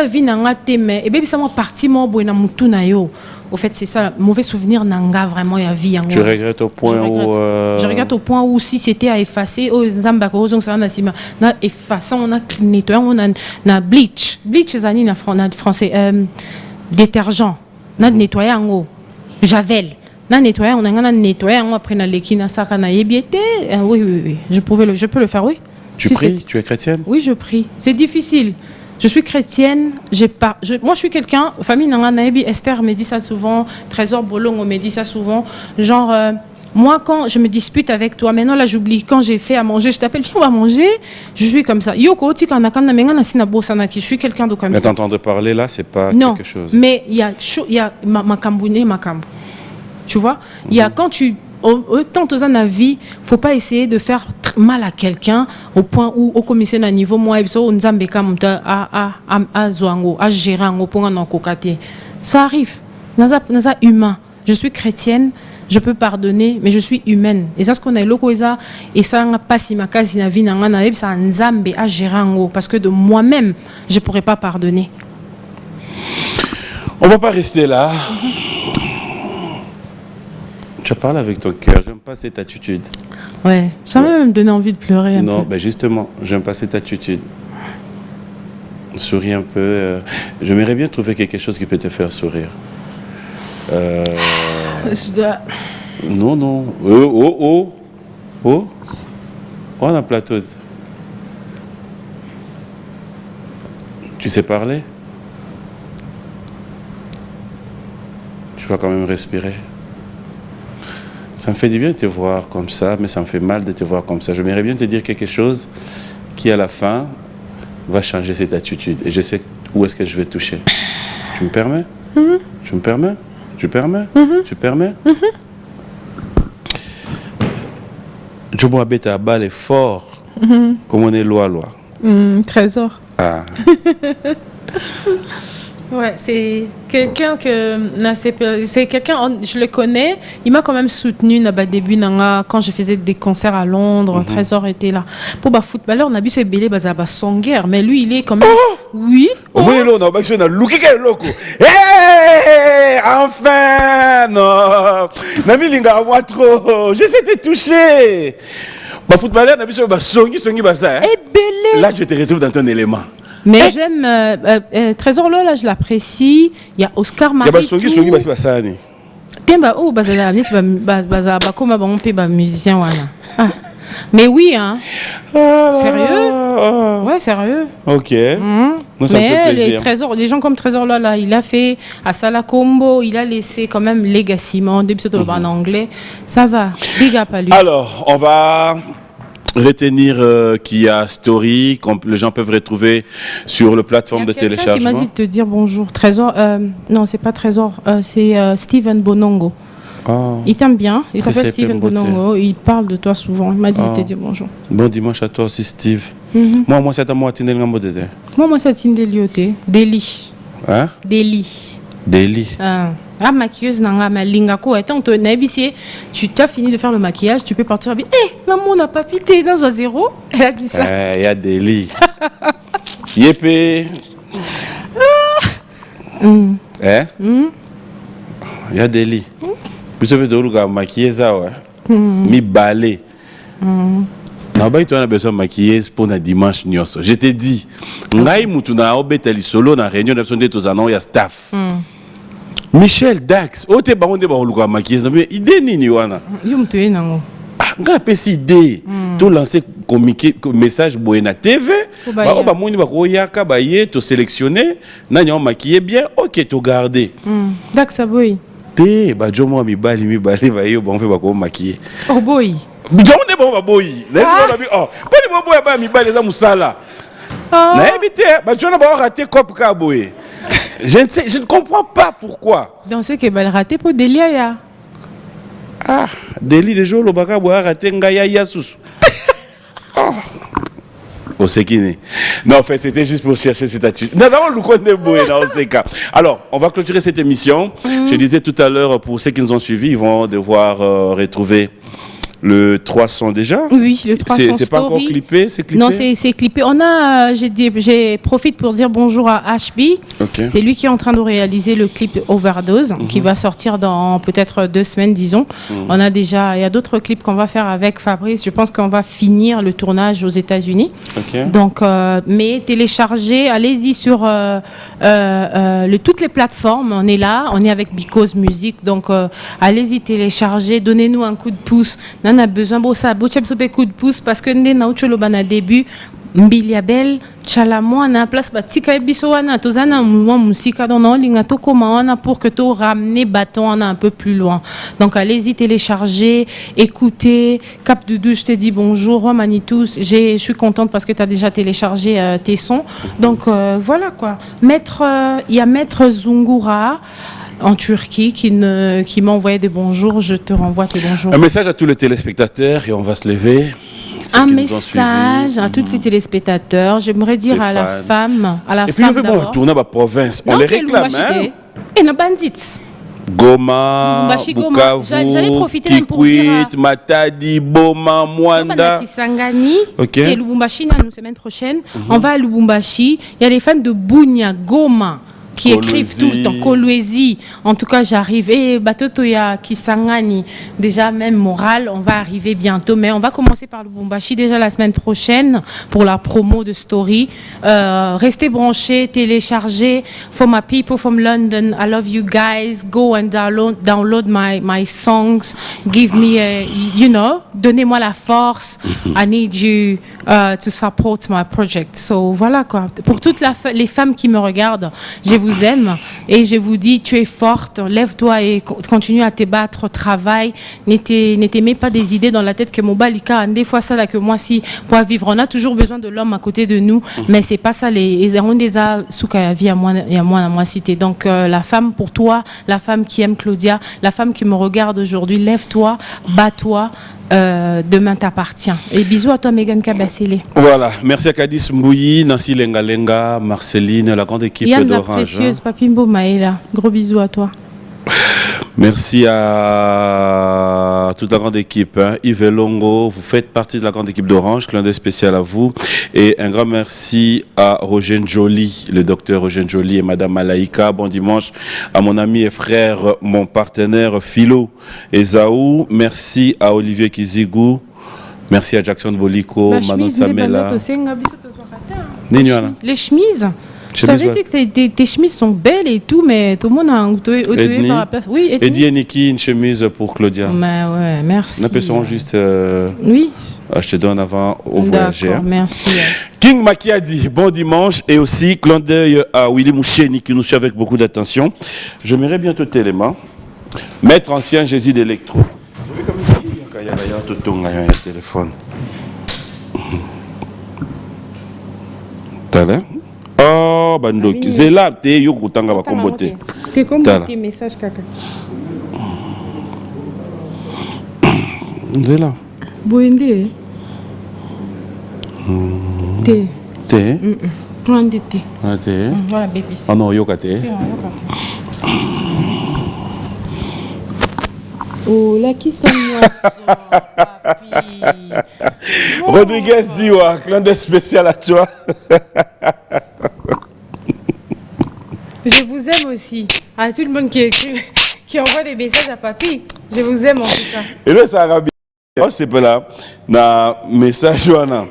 vie nanga teme et baby ça moi parti mo boina mutu na yo. Au fait, c'est ça, mauvais souvenir nanga vraiment ya vie. Tu regrettes au point où je regrette au point où si c'était à effacer, oh zambako ozong ça na sima na effacer, on a nettoyé, on a na bleach zani na français détergent, na nettoyer en javel. Na nettoyer, on a nettoyer après na lekina saka na yebiete. Oui, je peux le faire, oui. Tu pries, tu es chrétienne? Oui, je prie. C'est difficile. Je suis chrétienne, moi je suis quelqu'un, famille Nanganaebi, Esther me dit ça souvent, Trésor Bolongo me dit ça souvent, genre, moi quand je me dispute avec toi, maintenant là j'oublie, quand j'ai fait à manger, je t'appelle, viens on va manger, je suis comme ça. Je suis quelqu'un de comme ça. Mais t'entendre parler là, c'est pas quelque chose. Non, mais il y a Makamboune, Makambo. Tu vois, il y a quand tu... Autant dans la vie, faut pas essayer de faire mal à quelqu'un au point où au commissaire à niveau moi on zambeka monta à zoango à gérer au point en kokate. Ça arrive. Naza humain. Je suis chrétienne, je peux pardonner, mais je suis humaine. Et ça ce qu'on a lokoisa et ça n'a pas si ma case na vie na ça nzambe à gérer parce que de moi-même, je pourrais pas pardonner. On va pas rester là. Tu parles avec ton cœur, j'aime pas cette attitude. Ouais, ça m'a même donné envie de pleurer un peu. Non, ben justement, j'aime pas cette attitude. Souris un peu. J'aimerais bien trouver quelque chose qui peut te faire sourire. Non. Oh. On a plateau. Tu sais parler? Tu vas quand même respirer. Ça me fait du bien de te voir comme ça, mais ça me fait mal de te voir comme ça. J'aimerais bien te dire quelque chose qui, à la fin, va changer cette attitude. Et je sais où est-ce que je vais toucher. Tu me permets? Tu me permets? Tu permets? Tu permets? Jomo Abeta à balle est fort, comme on est loi. Trésor. Ah. Ouais, c'est quelqu'un je le connais, il m'a quand même soutenu au début quand je faisais des concerts à Londres. Trésor était là. Pour les footballeurs, on a vu ce belé son guerre, mais lui il est quand même oui. Enfin non. Nami linga wa trop. J'essaie de te toucher. Ba footballeur na biso ba songi basa. Là je te retrouve dans ton élément. Mais j'aime Trésor là, je l'apprécie. Il y a Oscar Marie. Il y a songi basa ni. Bien ba bazala comme ba musicien wana. Mais oui, hein. Sérieux? Ouais, sérieux. Ok. Mais Ça me fait plaisir. les trésors, des gens comme Trésor là, il a fait à Sala Combo, il a laissé quand même Legacy, depuis en anglais. Ça va. Big up à lui. Alors, on va retenir qu'il y a Story, les gens peuvent retrouver sur le plateforme de Il m'a téléchargement. dit de te dire bonjour. Trésor, non, c'est pas Trésor, c'est Steven Bonongo. Oh. Il t'aime bien, il s'appelle c'est Steven Beauté. Bonongo, il parle de toi souvent. Il m'a dit de te Oh. dire bonjour. Bon dimanche à toi aussi, Steve. Moi, c'est à moi, tu n'es pas de Moi, c'est Tine Delioté. Deli. Hein? Deli. Deli. Ah, maquilleuse, nanga, ma lingako. Attends, tu as fini de faire le maquillage, tu peux partir. Maman, on n'a pas pité dans un zéro. Elle a dit ça. Il y a Deli. Yépé. Il y a Deli. Puis ça veut dire que maquiller ça, ouais. Mi balai. Non, bah, tu as besoin de maquiller pour le dimanche. Je t'ai dit, ngai mutu na obetali solo na réunion de sonde tous anon ya staff. Michel Dax, ote ba onde ba oluka maquiller na mais idée nini wana. Yo mtoye nango. Nga pesi idée. To lancer communiquer message boye na TV. Ba o ba moni ba ko yaka ba ye to sélectionner na nyo maquiller bien, OK to garder. Dax aboy. Te ba jomo mi bali ba yo ba on fait ba ko maquiller. Oh boy. Jonde bon ba boy. Laisse-moi ba bi oh. Pas ni boy ba mi bali za musala. Na éviter ba jono ba rater cop ka boy. Je ne comprends pas pourquoi. Donc c'est que bal raté pour Delia ya. Ah, Deli de jour le baka boy rater ngaya ya sous. Au Sekine. Non, en fait, c'était juste pour chercher cette attitude. Non, non, nous connaissons dans ce cas. Alors, on va clôturer cette émission. Je disais tout à l'heure, pour ceux qui nous ont suivis, ils vont devoir retrouver le 300 déjà. Oui, le 300 C'est pas encore clippé, c'est clippé. Non, c'est clippé. On a, j'ai profite pour dire bonjour à HB. Okay. C'est lui qui est en train de réaliser le clip Overdose, qui va sortir dans peut-être 2 semaines, disons. On a déjà, il y a d'autres clips qu'on va faire avec Fabrice. Je pense qu'on va finir le tournage aux États-Unis. Okay. Donc, mais téléchargez, allez-y sur toutes les plateformes. On est là, on est avec Because Music. Donc, allez-y télécharger, donnez-nous un coup de pouce. On a besoin de ça, coup de pouce parce que nous avons au début Mbiliabel, Chalamwa, na place batika ebisoana, tozana mouvement musika dans linga to comment pour que tu ramener bâton un peu plus loin. Donc allez-y télécharger, écoutez. Cap Doudou, je te dis bonjour, Manitous. Je suis contente parce que tu as déjà téléchargé tes sons. Donc voilà quoi. Il y a Maître Zungura en Turquie qui m'a envoyé des bonjours. Je te renvoie tes bonjours. Un message à tous les téléspectateurs et on va se lever. Un message à tous les téléspectateurs. J'aimerais dire à la femme, à la femme. Et puis on peut retourner à la province. On les réclame. Et nos bandits. Goma, Bukavu, Kikwit, Matadi, Boma, Mwanda. Ok. Et Lubumbashi, la semaine prochaine, on va à Lubumbashi. Il y a les fans de Bunia, Goma, qui écrivent tout le temps, Kolwezi. En tout cas, j'arrive. Et Batotoya, Kisangani, déjà même moral, on va arriver bientôt. Mais on va commencer par le Lubumbashi déjà la semaine prochaine pour la promo de Story. Restez branchés, téléchargez. For my people from London, I love you guys. Go and download my songs. Give me, donnez-moi la force. I need you to support my project. So voilà quoi. Pour toutes les femmes qui me regardent, je vous aime et je vous dis, tu es forte, lève-toi et continue à te battre, travaille, ne t'aimez pas des idées dans la tête que Mobalika, des fois ça là que moi si pour vivre, on a toujours besoin de l'homme à côté de nous, mais c'est pas ça les souka vie à moi cité. Donc la femme pour toi, la femme qui aime Claudia, la femme qui me regarde aujourd'hui, lève-toi, bats-toi. Demain t'appartient. Et bisous à toi, Megan Kabasele. Voilà, merci à Kadis Mbouyi, Nancy Lengalenga, Marceline, la grande équipe Yann d'Orange. La précieuse, Papimbo Maëla. Gros bisous à toi. Merci à toute la grande équipe. Yves Longo, vous faites partie de la grande équipe d'Orange. Clin d'œil spécial à vous. Et un grand merci à Roger Joly, le docteur Roger Joly et Madame Malaïka. Bon dimanche à mon ami et frère, mon partenaire Philo Ezaou. Merci à Olivier Kizigou. Merci à Jackson Boliko, Manon Samela. Les chemises. Je t'avais dit que tes chemises sont belles et tout, mais tout le monde a autorisé par la place. Oui, Eddy et Niki, une chemise pour Claudia. Mais ouais, merci. Nous peut juste. Oui. Je te donne avant au voyageur. D'accord, merci. King Maki a dit bon dimanche et aussi clin d'œil à Willy Moucheni qui nous suit avec beaucoup d'attention. Je m'irai bientôt Téléma. Maître ancien Jésus d'électro. Vous voyez comme il y a un téléphone. T'as l'air? Oh, Bandoki. Zela, t'es Yokutanga va comboter. T'es comboter, message caca. Zela. Boende. Thé. Thé? Prends des thé. Ah, thé? Voilà, bébé. Ah non, yoka thé. Oh, là, qui s'en papi. Rodriguez dit, ouais, clin d'œil spécial à toi. Je vous aime aussi. À tout le monde qui envoie des messages à papy. Je vous aime en tout cas. Et là, ça a bien. C'est pas là. Na message, Joana.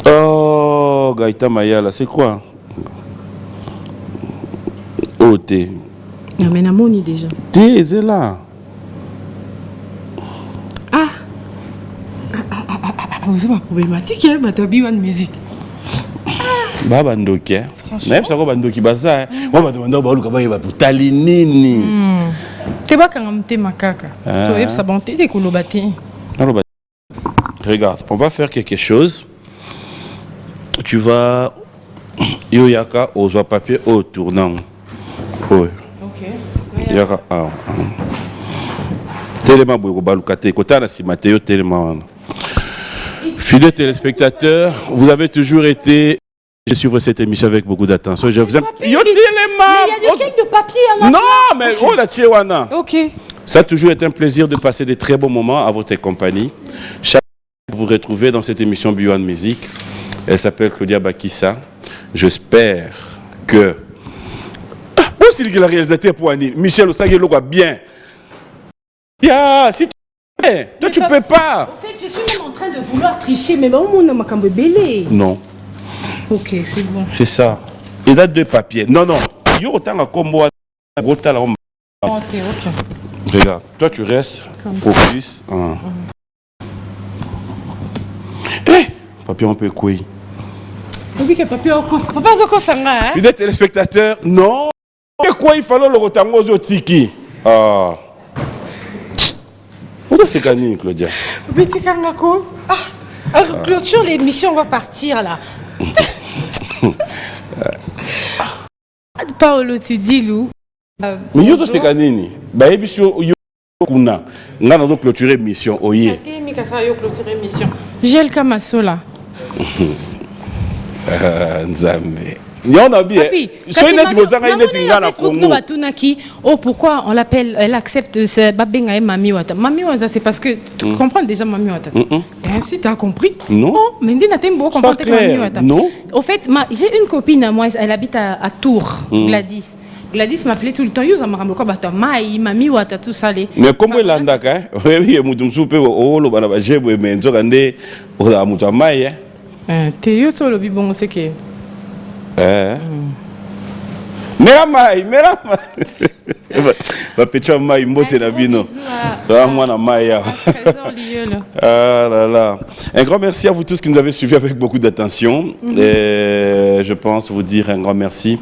Oh, Gaïta Mayala, c'est quoi? Oh, thé. Non, mais Namoni déjà. Thé, c'est là. Ah, c'est pas problématique, hein, ma tabi une musique. Baba Ndoki. Même ça, Baba Ndoki, ça. Moi, je me demande si tu as nini. Tu vas quand même te macaca. Tu vas ça bonté des colobati. Regarde, on va faire quelque chose. Tu vas. Yoyaka, aux papier au tournant. Oui. Ok. Yaka, ah. Tellement beau, Balukate, Kotana, si Mathéo, tellement. Fidèles téléspectateurs, vous avez toujours été. Je suivre cette émission avec beaucoup d'attention. Je vous aime. Il y a des cakes de papier à non, mais oh la Tchewana. Ok. Ça a toujours été un plaisir de passer de très bons moments à votre compagnie. Chaque fois que vous retrouvez dans cette émission Beyond Music, elle s'appelle Claudia Bakissa. J'espère que. Où est-ce que la réalisatrice pour Annie Michel Osagelo va bien. Si tu peux, toi tu peux pas. En fait, je suis même en train de vouloir tricher, mais bon, on a ma cambe belé. Non. Ok, c'est bon. C'est ça. Il a deux papiers. Non, non. Il y a autant de combo. Ok. Regarde, toi tu restes. Focus. Papier, on peut quoi? Oui, que papier, on peut pas ça. Fidèles téléspectateurs, non. Quoi il fallait le rotango au tiki? Ah. Où est-ce que c'est Claudia? Mais c'est quand clôture l'émission, on va partir là. Paolo, tu dis Lou. Mais yo c'est kanini. Ba émission yo kuna. Nga na clôturer émission oye. J'ai le Kamasola. Nzambe. On a bien. Oh, pourquoi on l'appelle, elle accepte Babenga et Mami Wata. Mami Wata, c'est parce que tu comprends déjà Mami Wata. Si tu as compris. Non. Oh, mais Ndina Tembo comprend Mami Wata. Non. Au fait, j'ai une copine à moi, elle habite à Tours, Gladys. Gladys m'appelait tout le temps, yo zamaramba kwa bata mai, Mami Wata tout ça les. Mais comme elle andaka, oui, mutu msupe o lo bana ba jebwe menzo kande o amuta mai te yo solo bibongo seke. Mera mai. Va pecha mai mbote na bino. Ça moi na mai ya. Ah là là. Un grand merci à vous tous qui nous avez suivis avec beaucoup d'attention. Et je pense vous dire un grand merci.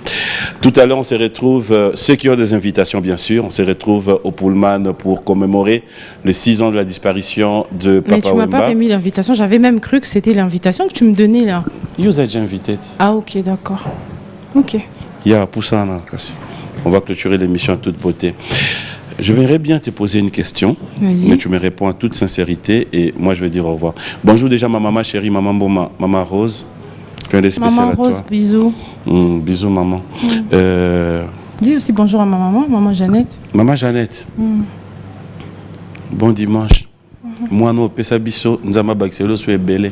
Tout à l'heure, on se retrouve, ceux qui ont des invitations bien sûr, on se retrouve au Pullman pour commémorer les 6 ans de la disparition de Papa Wemba. Mais tu m'as pas remis l'invitation, j'avais même cru que c'était l'invitation que tu me donnais là. Il vous a déjà invité. Ah ok, d'accord. Ok. Il y a Poussana. On va clôturer l'émission en toute beauté. Je voudrais bien te poser une question, mais tu me réponds en toute sincérité et moi je vais dire au revoir. Bonjour déjà ma maman chérie, maman Boma, maman Rose. Maman Rose, bisous. Bisous maman. Dis aussi bonjour à ma maman, maman Jeannette. Maman Jeannette. Bon dimanche. Moi non, Pessa Bisso, Nzama Baxelo, sois belle.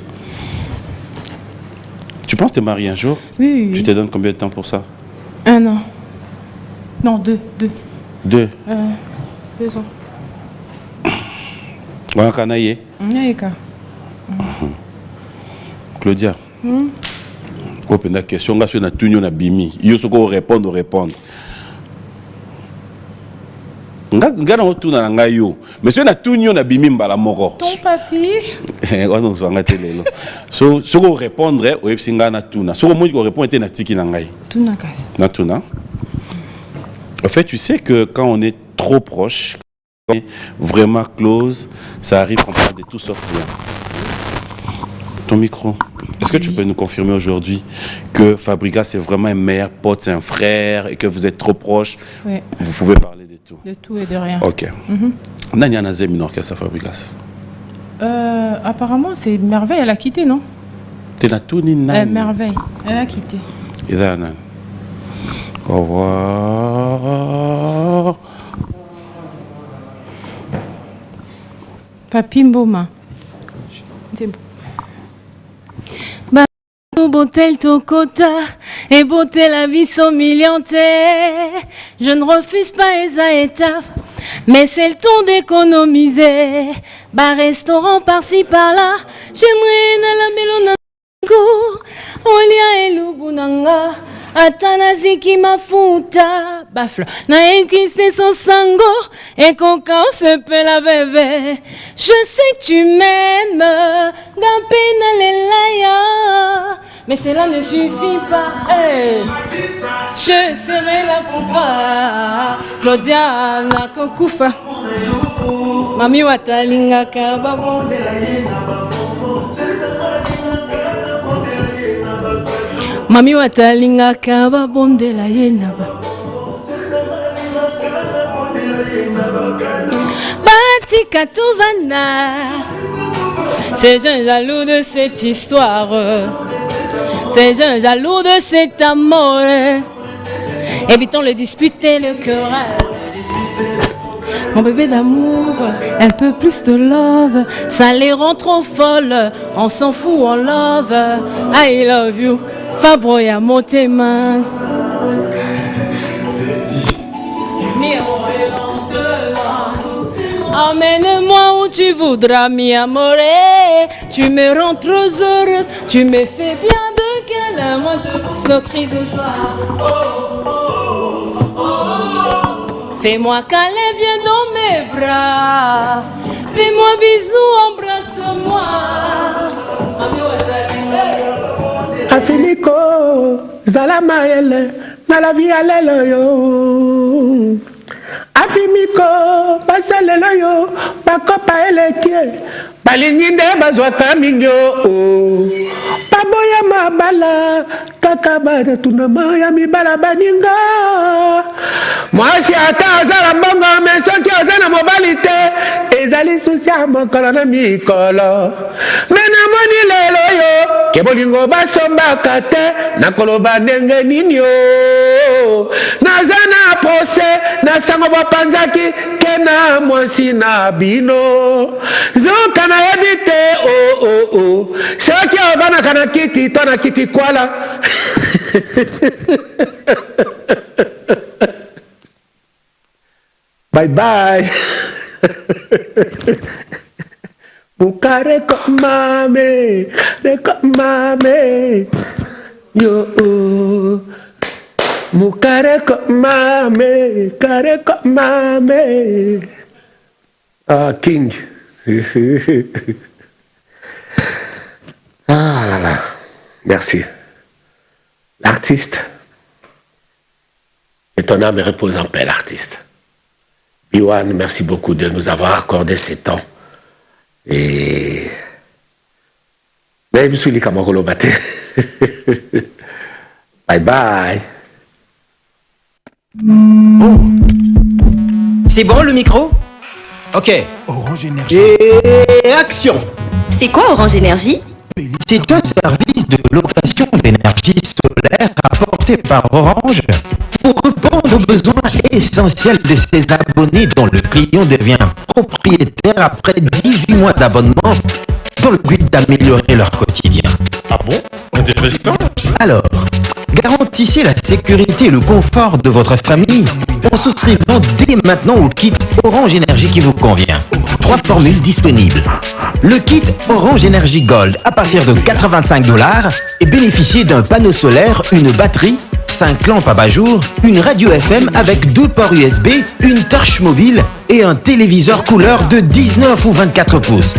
Tu penses te marier un jour? Oui. Tu te donnes combien de temps pour ça? 1 an. Non, 2. 2 ans. Voilà, Kanaye. Naïka. Claudia. Openda question nga sur na tunyo na bimi. Yo soko répondre. Nga na otuna na ngai yo. Mais sur na tunyo na bimi mbala moko. Ton papi. On s'en va télé. So soko répondre o epsinga na tuna. Soko mo ko répondre na tiki na ngai. Tuna kasi. Na tuna. En fait, tu sais que quand on est trop proche, quand on est vraiment close, ça arrive qu'on parle de tout sauf bien. Ton micro. Est-ce que tu peux nous confirmer aujourd'hui que Fabrica c'est vraiment un meilleur pote, c'est un frère et que vous êtes trop proches? Oui. Vous pouvez parler de tout. De tout et de rien. Ok. Nanya Nazem, une orchestre Fabricas. Apparemment, c'est Merveille, elle a quitté, non? Merveille, elle a quitté. Au revoir. Papi Mboma. C'est bon. Beauté ton quota et beauté la vie sont milliantaires. Je ne refuse pas les étapes, mais c'est le temps d'économiser. Bas restaurant par-ci par-là, j'aimerais na la melonango, olia et lubunanga. Atanaziki mafuta bafle na enkiste son sango et qu'on se peut la bébé. Je sais que tu m'aimes, gampena lelaya, mais cela ne suffit pas. Hey. Je serai là pour toi, Claudia na kokufa. Mami watalinga kababonde. Mami watalinga kaba bonde la yenaba. Batika Touvana, c'est un jaloux de cette histoire. C'est un jaloux de cet amour. Évitons le disputer, le querelle. Mon bébé d'amour, un peu plus de love, ça les rend trop folles. On s'en fout, on love. I love you. Fabroya Motema. Emmène-moi où tu voudras, mi amore. Tu me rends trop heureuse, tu me fais bien de câlin. Moi je pousse le cri de joie. Fais-moi câlin, viens dans mes bras. Fais-moi bisou, embrasse-moi. Afimiko, zalama ele, na la vie alelo yo. Afimiko, basalelo yo, bakopa elekie, balinginde bazwaka mingyo. Baboya mabala, kakabada tunama ya mibala baninga. Mwasi ata azala mbongo, mais soki azana mobalite, ezali susi ya mokolo na mikolo. Mena moni lelo yo, kebolingo basombaka te, nakoloba ndenge nini yo. Nazana pose, nasango bapanzaki, kena mwasi na bino. Zuka na yebite, oh oh oh. Soki ovana kana kiti, tona kiti kwala. Bye bye. Bukare ko mame, yo. Mukare ko mame, Ah, King. Ah là là, merci. L'artiste, et ton âme repose en paix, l'artiste. Biwan, merci beaucoup de nous avoir accordé ces temps. Et... Mais je suis Kamagolo Bate. Bye bye. Oh. C'est bon le micro? Ok. Orange Énergie. Et action. C'est quoi Orange Énergie? C'est un service de location d'énergie solaire apporté par Orange pour répondre aux besoins essentiels de ses abonnés dont le client devient propriétaire après 18 mois d'abonnement dans le but d'améliorer leur quotidien. Ah bon? Intéressant. Alors, Garantissez la sécurité et le confort de votre famille en souscrivant dès maintenant au kit Orange Énergie qui vous convient. 3 formules disponibles. Le kit Orange Énergie Gold à partir de $85 et bénéficiez d'un panneau solaire, une batterie, 5 lampes abat-jour, une radio FM avec 2 ports USB, une torche mobile et un téléviseur couleur de 19 ou 24 pouces.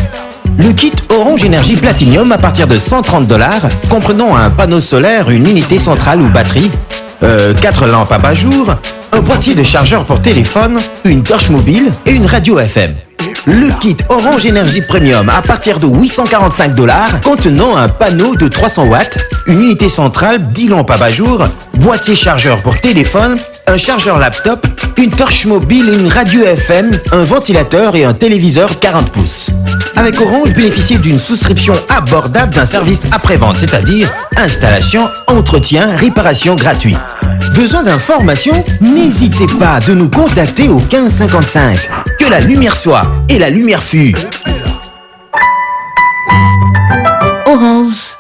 Le kit Orange Énergie Platinum à partir de $130, comprenant un panneau solaire, une unité centrale ou batterie, 4 lampes abat-jour, un boîtier de chargeur pour téléphone, une torche mobile et une radio FM. Le kit Orange Énergie Premium à partir de $845, contenant un panneau de 300 watts, une unité centrale, 10 lampes abat-jour, boîtier chargeur pour téléphone, un chargeur laptop, une torche mobile et une radio FM, un ventilateur et un téléviseur 40 pouces. Avec Orange, bénéficiez d'une souscription abordable d'un service après-vente, c'est-à-dire installation, entretien, réparation gratuit. Besoin d'informations? N'hésitez pas de nous contacter au 1555. Que la lumière soit et la lumière fut. Orange.